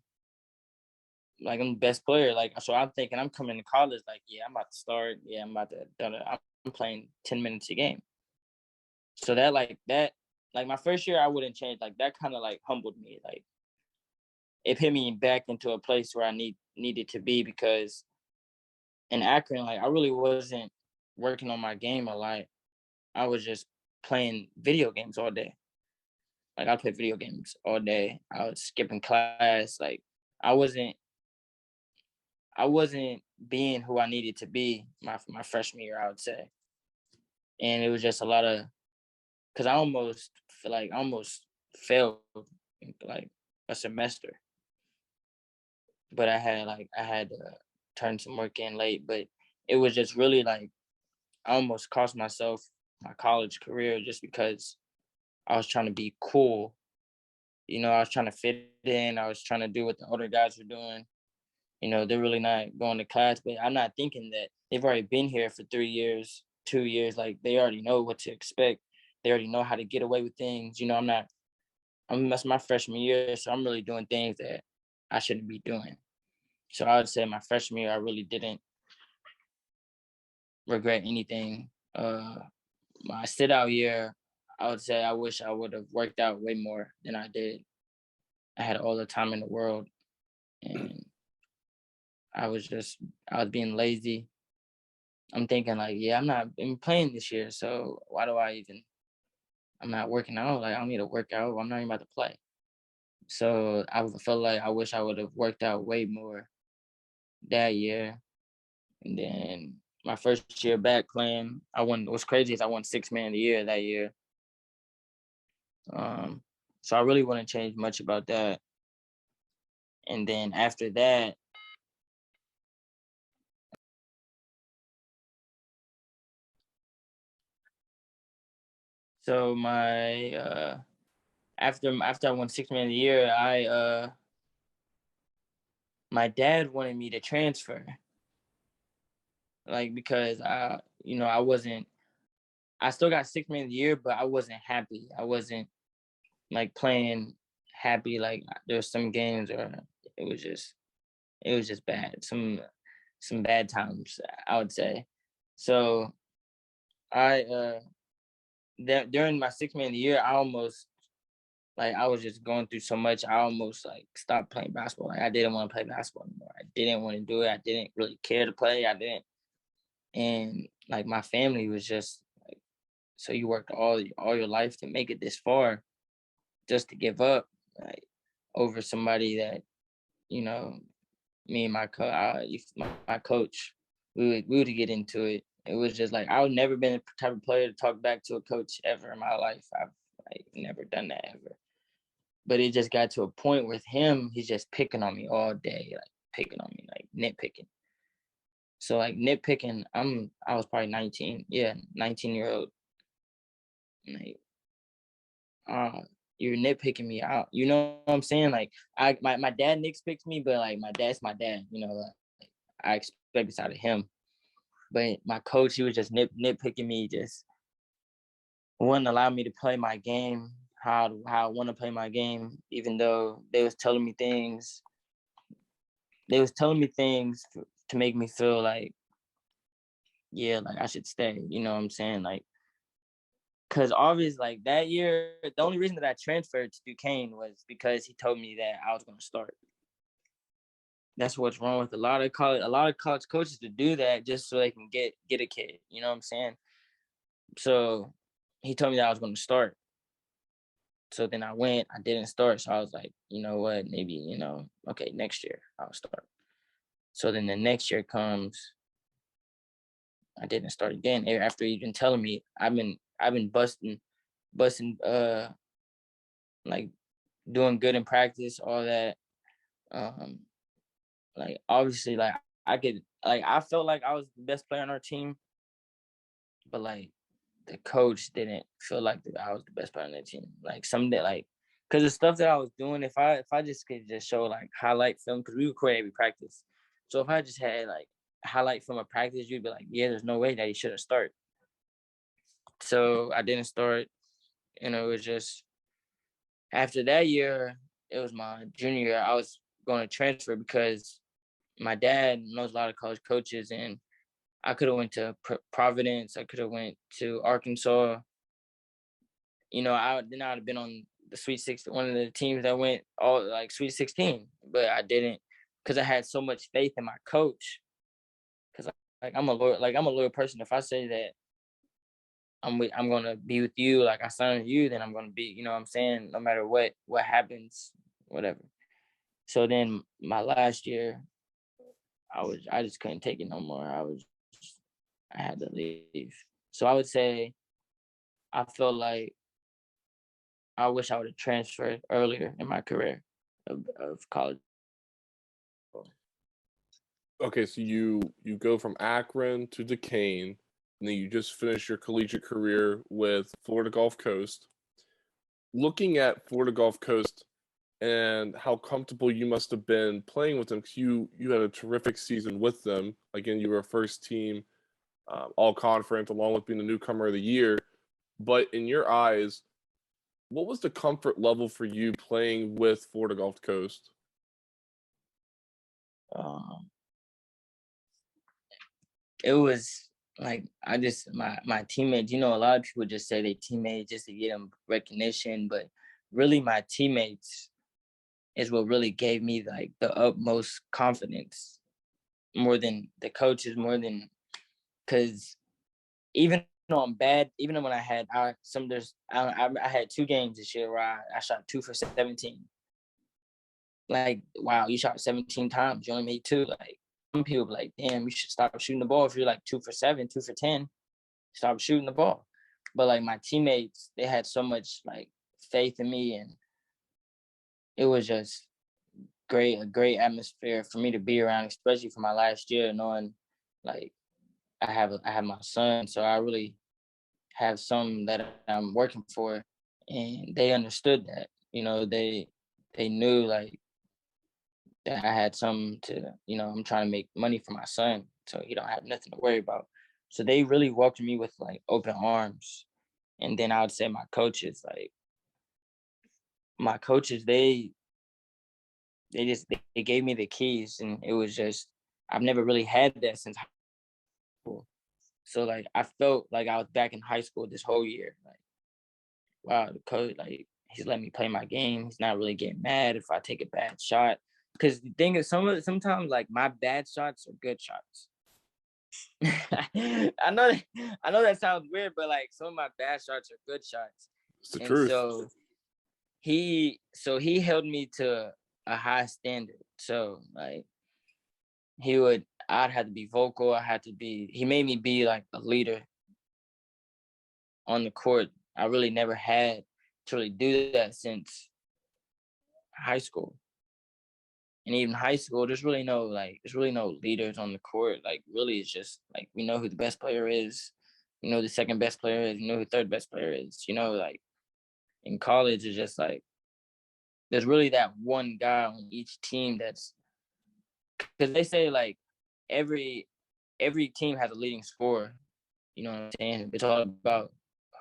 Like I'm the best player. Like so, I'm thinking I'm coming to college. Like yeah, I'm about to start. Yeah, I'm about to. I'm playing 10 minutes a game. So that my first year, I wouldn't change. Like that kind of like humbled me. Like it put me back into a place where I needed to be, because in Akron, like I really wasn't working on my game a lot. I was just playing video games all day. Like I played video games all day. I was skipping class. Like I wasn't I wasn't being who I needed to be my freshman year, I would say. And it was just a lot of, because I almost feel like I almost failed like a semester, but I had to turn some work in late. But it was just really like I almost cost myself my college career just because I was trying to be cool. I was trying to fit in. I was trying to do what the older guys were doing. They're really not going to class, but I'm not thinking that they've already been here for 3 years, 2 years. Like they already know what to expect. They already know how to get away with things. That's my freshman year, so I'm really doing things that I shouldn't be doing. So I would say my freshman year, I really didn't regret anything. My sit out year, I would say I wish I would have worked out way more than I did. I had all the time in the world, and I was being lazy. I'm thinking like, yeah, I'm not been playing this year, so why do I'm not working out. Like I don't need to work out. I'm not even about to play. So I felt like I wish I would have worked out way more that year. And then my first year back playing, I won. What's crazy is I won six man of the year that year. Um, so I really wouldn't change much about that. And then after that, so my after I won six man of the year, I my dad wanted me to transfer, like because I wasn't. I still got six man of the year, but I wasn't happy. I wasn't like playing happy. Like there's some games where it was just it was just bad. Some bad times, I would say. So I during my six man of the year, I almost like I was just going through so much. I almost like stopped playing basketball. Like I didn't want to play basketball anymore. I didn't want to do it. I didn't really care to play. I didn't. And like my family was just like, so you worked all your life to make it this far, just to give up, like over somebody that you know me and my coach, we would get into it. It was just like I would never been the type of player to talk back to a coach ever in my life. I've like never done that ever. But it just got to a point with him, he's just picking on me all day, like picking on me, like nitpicking. So like nitpicking, I was probably 19, yeah, 19-year-old. Like, uh, you're nitpicking me out. You know what I'm saying? Like my dad nitpicks me, but like my dad's my dad. Like, I expect this out of him. But my coach, he was just nitpicking me, just wouldn't allow me to play my game how I want to play my game, even though they was telling me things to make me feel like, yeah, like I should stay. You know what I'm saying? Like, cause obviously, like that year, the only reason that I transferred to Duquesne was because he told me that I was going to start. That's what's wrong with a lot of college coaches to do that just so they can get a kid. You know what I'm saying? So he told me that I was going to start. So then I went, I didn't start. So I was like, you know what? Maybe, okay, next year I'll start. So then the next year comes, I didn't start again. After even telling me, I've been busting, like doing good in practice, all that. Um, like obviously, like I felt like I was the best player on our team, but like the coach didn't feel like that I was the best player on the team. Like some that like, cause the stuff that I was doing, if I just could just show like highlight film, cause we record every practice. So if I just had like highlight from a practice, you'd be like, yeah, there's no way that he should have started. So I didn't start. And it was just after that year, it was my junior year. I was going to transfer because my dad knows a lot of college coaches, and I could have went to Providence. I could have went to Arkansas. I would have been on the Sweet 16, one of the teams that went all like Sweet 16, but I didn't because I had so much faith in my coach. Because I'm a loyal person. If I say that I'm gonna be with you, like I signed with you, then I'm gonna be, what I'm saying, no matter what happens, whatever. So then my last year, I just couldn't take it no more. I had to leave. So I would say I felt like I wish I would have transferred earlier in my career of college. Okay, so you go from Akron to Duquesne, and then you just finished your collegiate career with Florida Gulf Coast. Looking at Florida Gulf Coast and how comfortable you must have been playing with them, because you had a terrific season with them. Again, you were a first team all conference, along with being the newcomer of the year. But in your eyes, what was the comfort level for you playing with Florida Gulf Coast? Um, it was like my teammates. A lot of people just say they teammates just to get them recognition, but really my teammates is what really gave me like the utmost confidence, more than the coaches, more than because even though I'm bad, even when I had I had 2 games this year where I shot 2 for 17. Like, wow, you shot 17 times, you only made 2. Like, some people be like, damn, you should stop shooting the ball if you're like 2 for 7, 2 for 10. Stop shooting the ball. But like my teammates, they had so much like faith in me, and it was just a great atmosphere for me to be around, especially for my last year, knowing like I have my son, so I really have some that I'm working for, and they understood that. They knew like that I had something to, I'm trying to make money for my son, so he don't have nothing to worry about. So they really welcomed me with like open arms. And then I would say my coaches, they gave me the keys, and it was just I've never really had that since high school. So like I felt like I was back in high school this whole year. Like, wow, the coach, like, he's letting me play my game. He's not really getting mad if I take a bad shot. Because the thing is, sometimes like my bad shots are good shots. I know that sounds weird, but like some of my bad shots are good shots. It's the And truth. he held me to a high standard. So like I'd have to be vocal. He made me be like a leader on the court. I really never had to really do that since high school. And even high school, there's really no leaders on the court. Like, really, it's just like we know who the best player is, we know who the second best player is, we know who the third best player is. Like in college, it's just like there's really that one guy on each team that's, because they say like every team has a leading scorer. You know what I'm saying? It's all about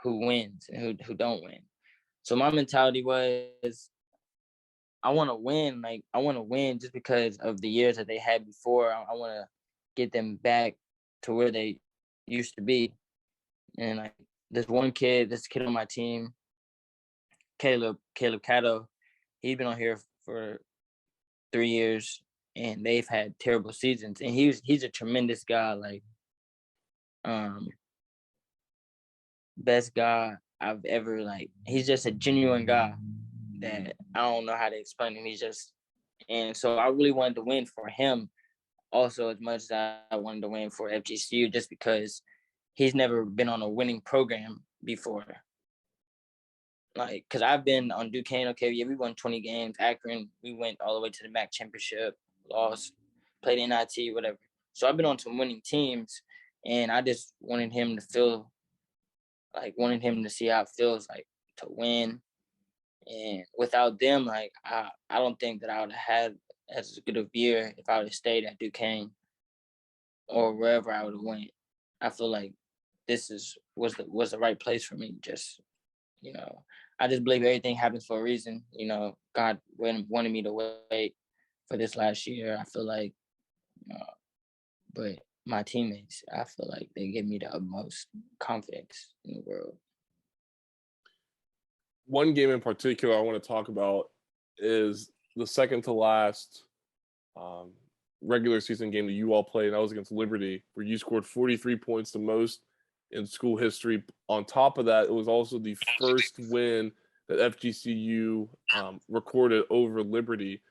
who wins and who don't win. So my mentality was I want to win. Like, I want to win just because of the years that they had before. I want to get them back to where they used to be. And like this kid on my team, Caleb Cato, he's been on here for 3 years, and they've had terrible seasons. And he's a tremendous guy. Like, um, best guy I've ever like. He's just a genuine guy that I don't know how to explain him. And so I really wanted to win for him also as much as I wanted to win for FGCU, just because he's never been on a winning program before. Like, because I've been on Duquesne, okay, yeah, we won 20 games. Akron, we went all the way to the MAC championship, lost, played NIT, whatever. So I've been on some winning teams, and I just wanted him to see how it feels like to win. And without them, like I don't think that I would have had as good of a year if I would have stayed at Duquesne. or wherever I would have went, I feel like this was the right place for me. Just, I just believe everything happens for a reason. God wanted me to wait for this last year. I feel like, but my teammates, I feel like they give me the utmost confidence in the world. One game in particular I want to talk about is the second to last um, regular season game that you all played, and that was against Liberty, where you scored 43 points, the most in school history. On top of that, it was also the first win that FGCU recorded over Liberty.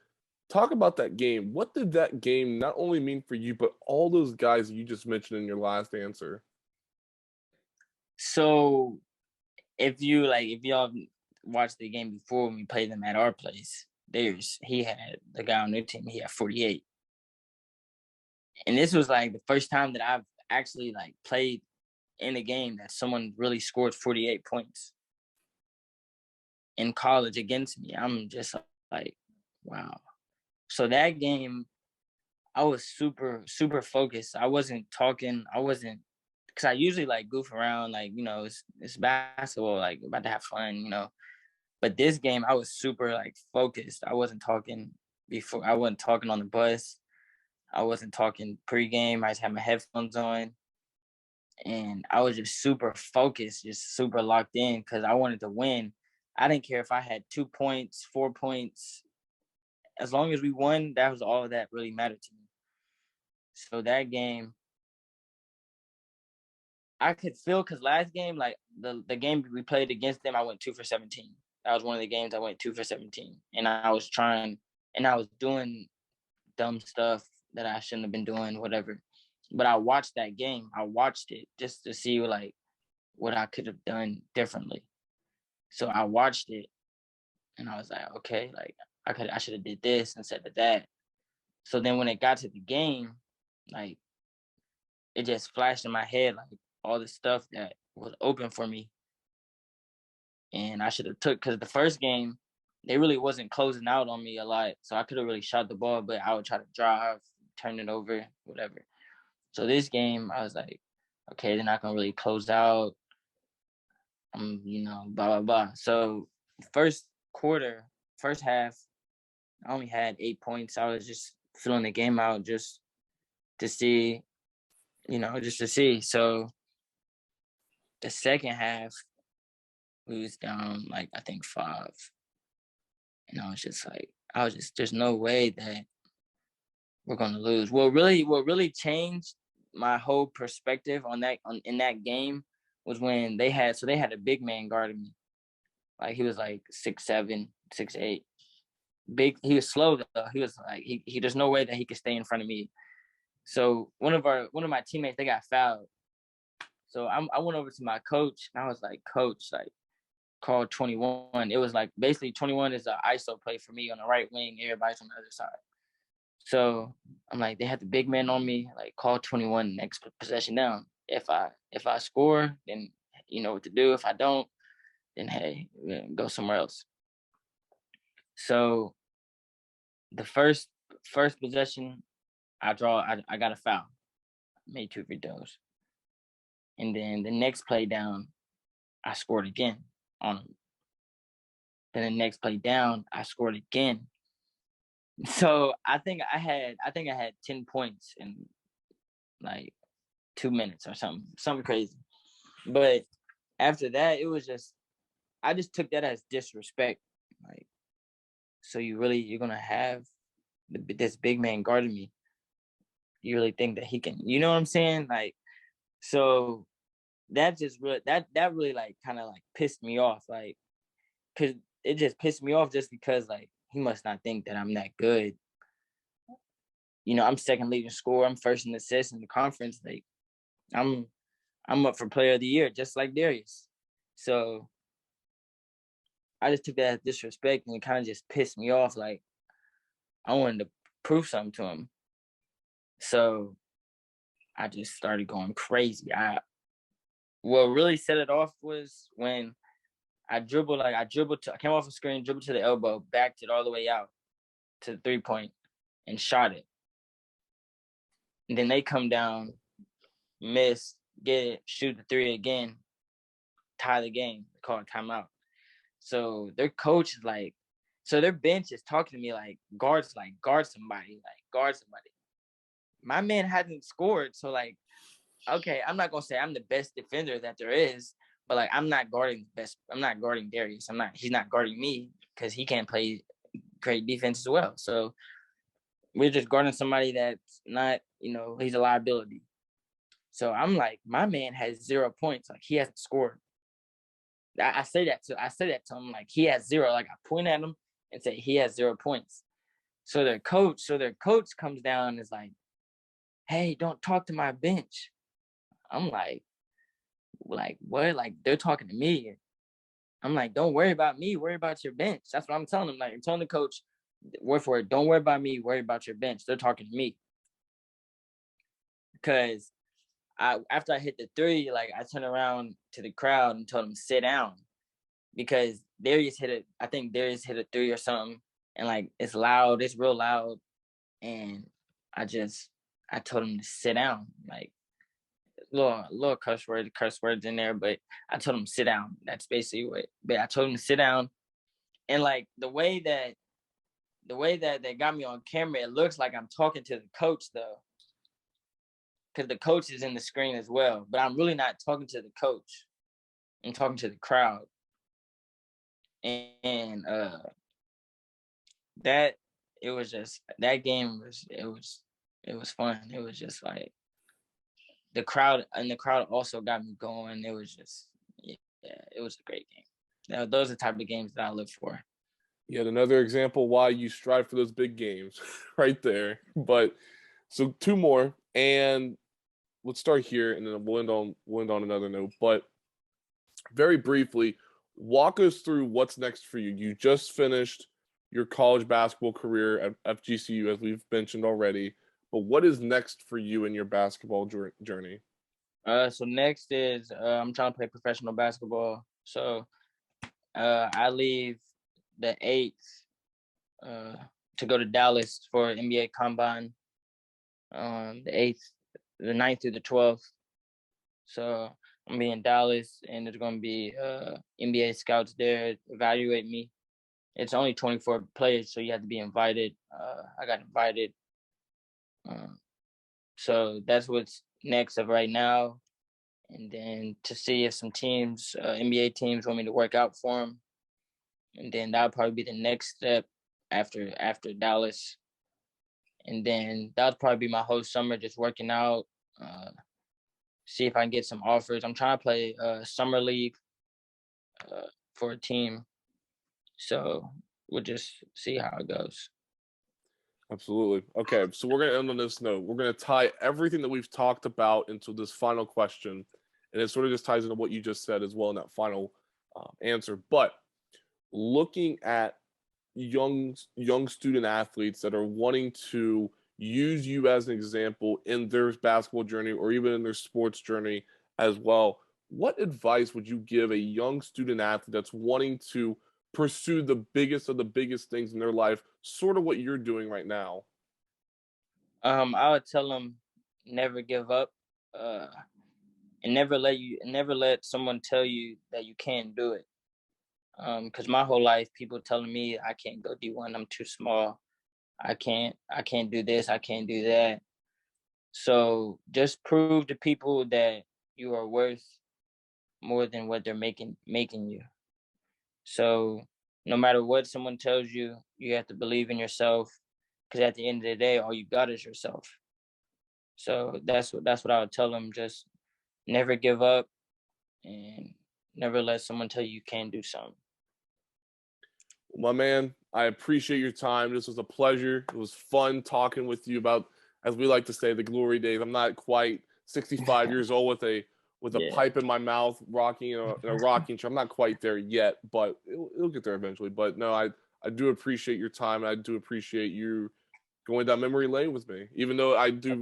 Talk about that game. What did that game not only mean for you, but all those guys you just mentioned in your last answer? So if y'all watched the game before when we played them at our place, he had the guy on their team, he had 48. And this was like the first time that I've actually like played in a game that someone really scored 48 points in college against me. I'm just like, wow. So that game, I was super, super focused. I wasn't talking. Because I usually like goof around, like, it's basketball, like about to have fun. But this game, I was super like focused. I wasn't talking before. I wasn't talking on the bus. I wasn't talking pregame. I just had my headphones on. And I was just super focused, just super locked in because I wanted to win. I didn't care if I had 2 points, 4 points. As long as we won, that was all that really mattered to me. So that game, I could feel, because last game, like the game we played against them, I went 2 for 17. That was one of the games I went 2 for 17. And I was doing dumb stuff that I shouldn't have been doing, whatever. But I watched that game. I watched it just to see like what I could have done differently. So I watched it and I was like, okay, like I should have did this instead of that. So then when it got to the game, like it just flashed in my head like all the stuff that was open for me. And I should have took, because the first game, they really wasn't closing out on me a lot. So I could have really shot the ball, but I would try to drive, turn it over, whatever. So this game, I was like, okay, they're not gonna really close out. Blah blah blah. So first quarter, first half, I only had 8 points. I was just filling the game out just to see, just to see. So the second half, we was down like I think 5, and there's no way that we're gonna lose. What really changed my whole perspective in that game was when they had a big man guarding me. Like he was like 6'7", 6'8". Big. He was slow though. He was like he. There's no way that he could stay in front of me. So one of my teammates, they got fouled. So I went over to my coach and I was like, Coach, like call 21. It was like basically 21 is an ISO play for me on the right wing. Everybody's on the other side. So I'm like, they had the big man on me. Like call 21 next possession down. If I score, then you know what to do. If I don't, then hey, go somewhere else. So the first possession, I got a foul. Made 2 free throws. And then the next play down, I scored again on him. Then the next play down, I scored again. So I think I had 10 points in like 2 minutes or something crazy. But after that, it was just, I just took that as disrespect. Like, so you're gonna have this big man guarding me? You really think that he can? You know what I'm saying? Like, so that just really that really like kind of like pissed me off. Like, cause it just pissed me off just because like he must not think that I'm that good. I'm second leading scorer. I'm first in assists in the conference. Like, I'm up for player of the year, just like Darius. So I just took that as disrespect, and it kind of just pissed me off. Like, I wanted to prove something to him. So I just started going crazy. What really set it off was when I came off a screen, dribbled to the elbow, backed it all the way out to the 3-point, and shot it. And then they come down, miss, get it, shoot the three again, tie the game, call a timeout. So their coach is like, so their bench is talking to me like, guard somebody, like guard somebody. My man hasn't scored, so like, okay, I'm not gonna say I'm the best defender that there is, but like I'm not guarding the best. I'm not guarding Darius. He's not guarding me because he can't play great defense as well. So we're just guarding somebody that's not, he's a liability. So I'm like, my man has 0 points. Like he hasn't scored. I say that to him, like he has 0. Like I point at him and say he has 0 points. So their coach comes down and is like, hey, don't talk to my bench. I'm like what? Like they're talking to me. I'm like, don't worry about me, worry about your bench. That's what I'm telling him. Like I'm telling the coach, word for it, don't worry about me, worry about your bench. They're talking to me. Because after I hit the three, like I turned around to the crowd and told them sit down. Because I think Darius hit a three or something. And like it's loud, it's real loud. And I told him to sit down. Like little curse words in there, but I told him to sit down. That's basically what. But I told him to sit down, and like the way that they got me on camera, it looks like I'm talking to the coach though, because the coach is in the screen as well. But I'm really not talking to the coach. I'm talking to the crowd, and that it was just that game was fun. It was just like the crowd also got me going. It was just it was a great game. Now, those are the type of games that I look for. Yet another example why you strive for those big games right there. But so 2 more, and let's start here and then we'll end on another note. But very briefly, walk us through what's next for you. You just finished your college basketball career at FGCU, as we've mentioned already. But what is next for you in your basketball journey? So next is I'm trying to play professional basketball. So I leave the 8th to go to Dallas for NBA Combine. The 9th through the 12th. So I'm gonna be in Dallas, and there's gonna be NBA scouts there evaluate me. It's only 24 players, so you have to be invited. I got invited. So that's what's next of right now. And then to see if some teams, NBA teams, want me to work out for them. And then that'll probably be the next step after Dallas. And then that'll probably be my whole summer, just working out, see if I can get some offers. I'm trying to play summer league for a team. So we'll just see how it goes. Absolutely. Okay, so we're going to end on this note. We're going to tie everything that we've talked about into this final question, and it sort of just ties into what you just said as well in that final answer. But looking at young student athletes that are wanting to use you as an example in their basketball journey or even in their sports journey as well, what advice would you give a young student athlete that's wanting to pursue the biggest of the biggest things in their life, sort of what you're doing right now? I would tell them never give up, and never let someone tell you that you can't do it. Because my whole life, people telling me I can't go D1, I'm too small. I can't do this, I can't do that. So just prove to people that you are worth more than what they're making you. So no matter what someone tells you, you have to believe in yourself, because at the end of the day, all you got is yourself. So that's what I would tell them. Just never give up, and never let someone tell you can't do something. My man, I appreciate your time. This was a pleasure. It was fun talking with you about, as we like to say, the glory days. I'm not quite 65 years old with a pipe in my mouth, rocking in a rocking chair. I'm not quite there yet, but it'll get there eventually. But no, I do appreciate your time. I do appreciate you going down memory lane with me. Even though I did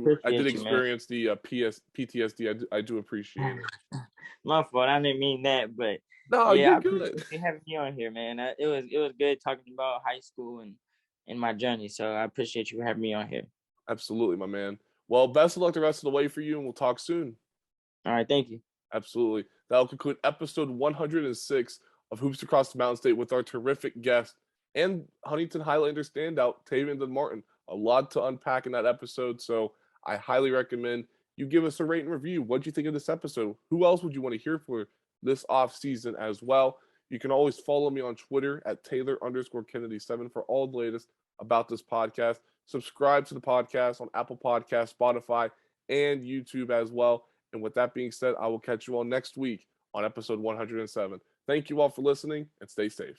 experience the PTSD, I do appreciate it. My fault. I didn't mean that, but No, yeah, you're I good. appreciate you having me on here, man. It was good talking about high school and my journey. So I appreciate you having me on here. Absolutely, my man. Well, best of luck the rest of the way for you, and we'll talk soon. All right, thank you. Absolutely. That'll conclude episode 106 of Hoops Across the Mountain State with our terrific guest and Huntington Highlander standout, Tavian Dunn-Martin. A lot to unpack in that episode, so I highly recommend you give us a rate and review. What do you think of this episode? Who else would you want to hear for this off season as well? You can always follow me on Twitter at Taylor_Kennedy7 for all the latest about this podcast. Subscribe to the podcast on Apple Podcasts, Spotify, and YouTube as well. And with that being said, I will catch you all next week on episode 107. Thank you all for listening, and stay safe.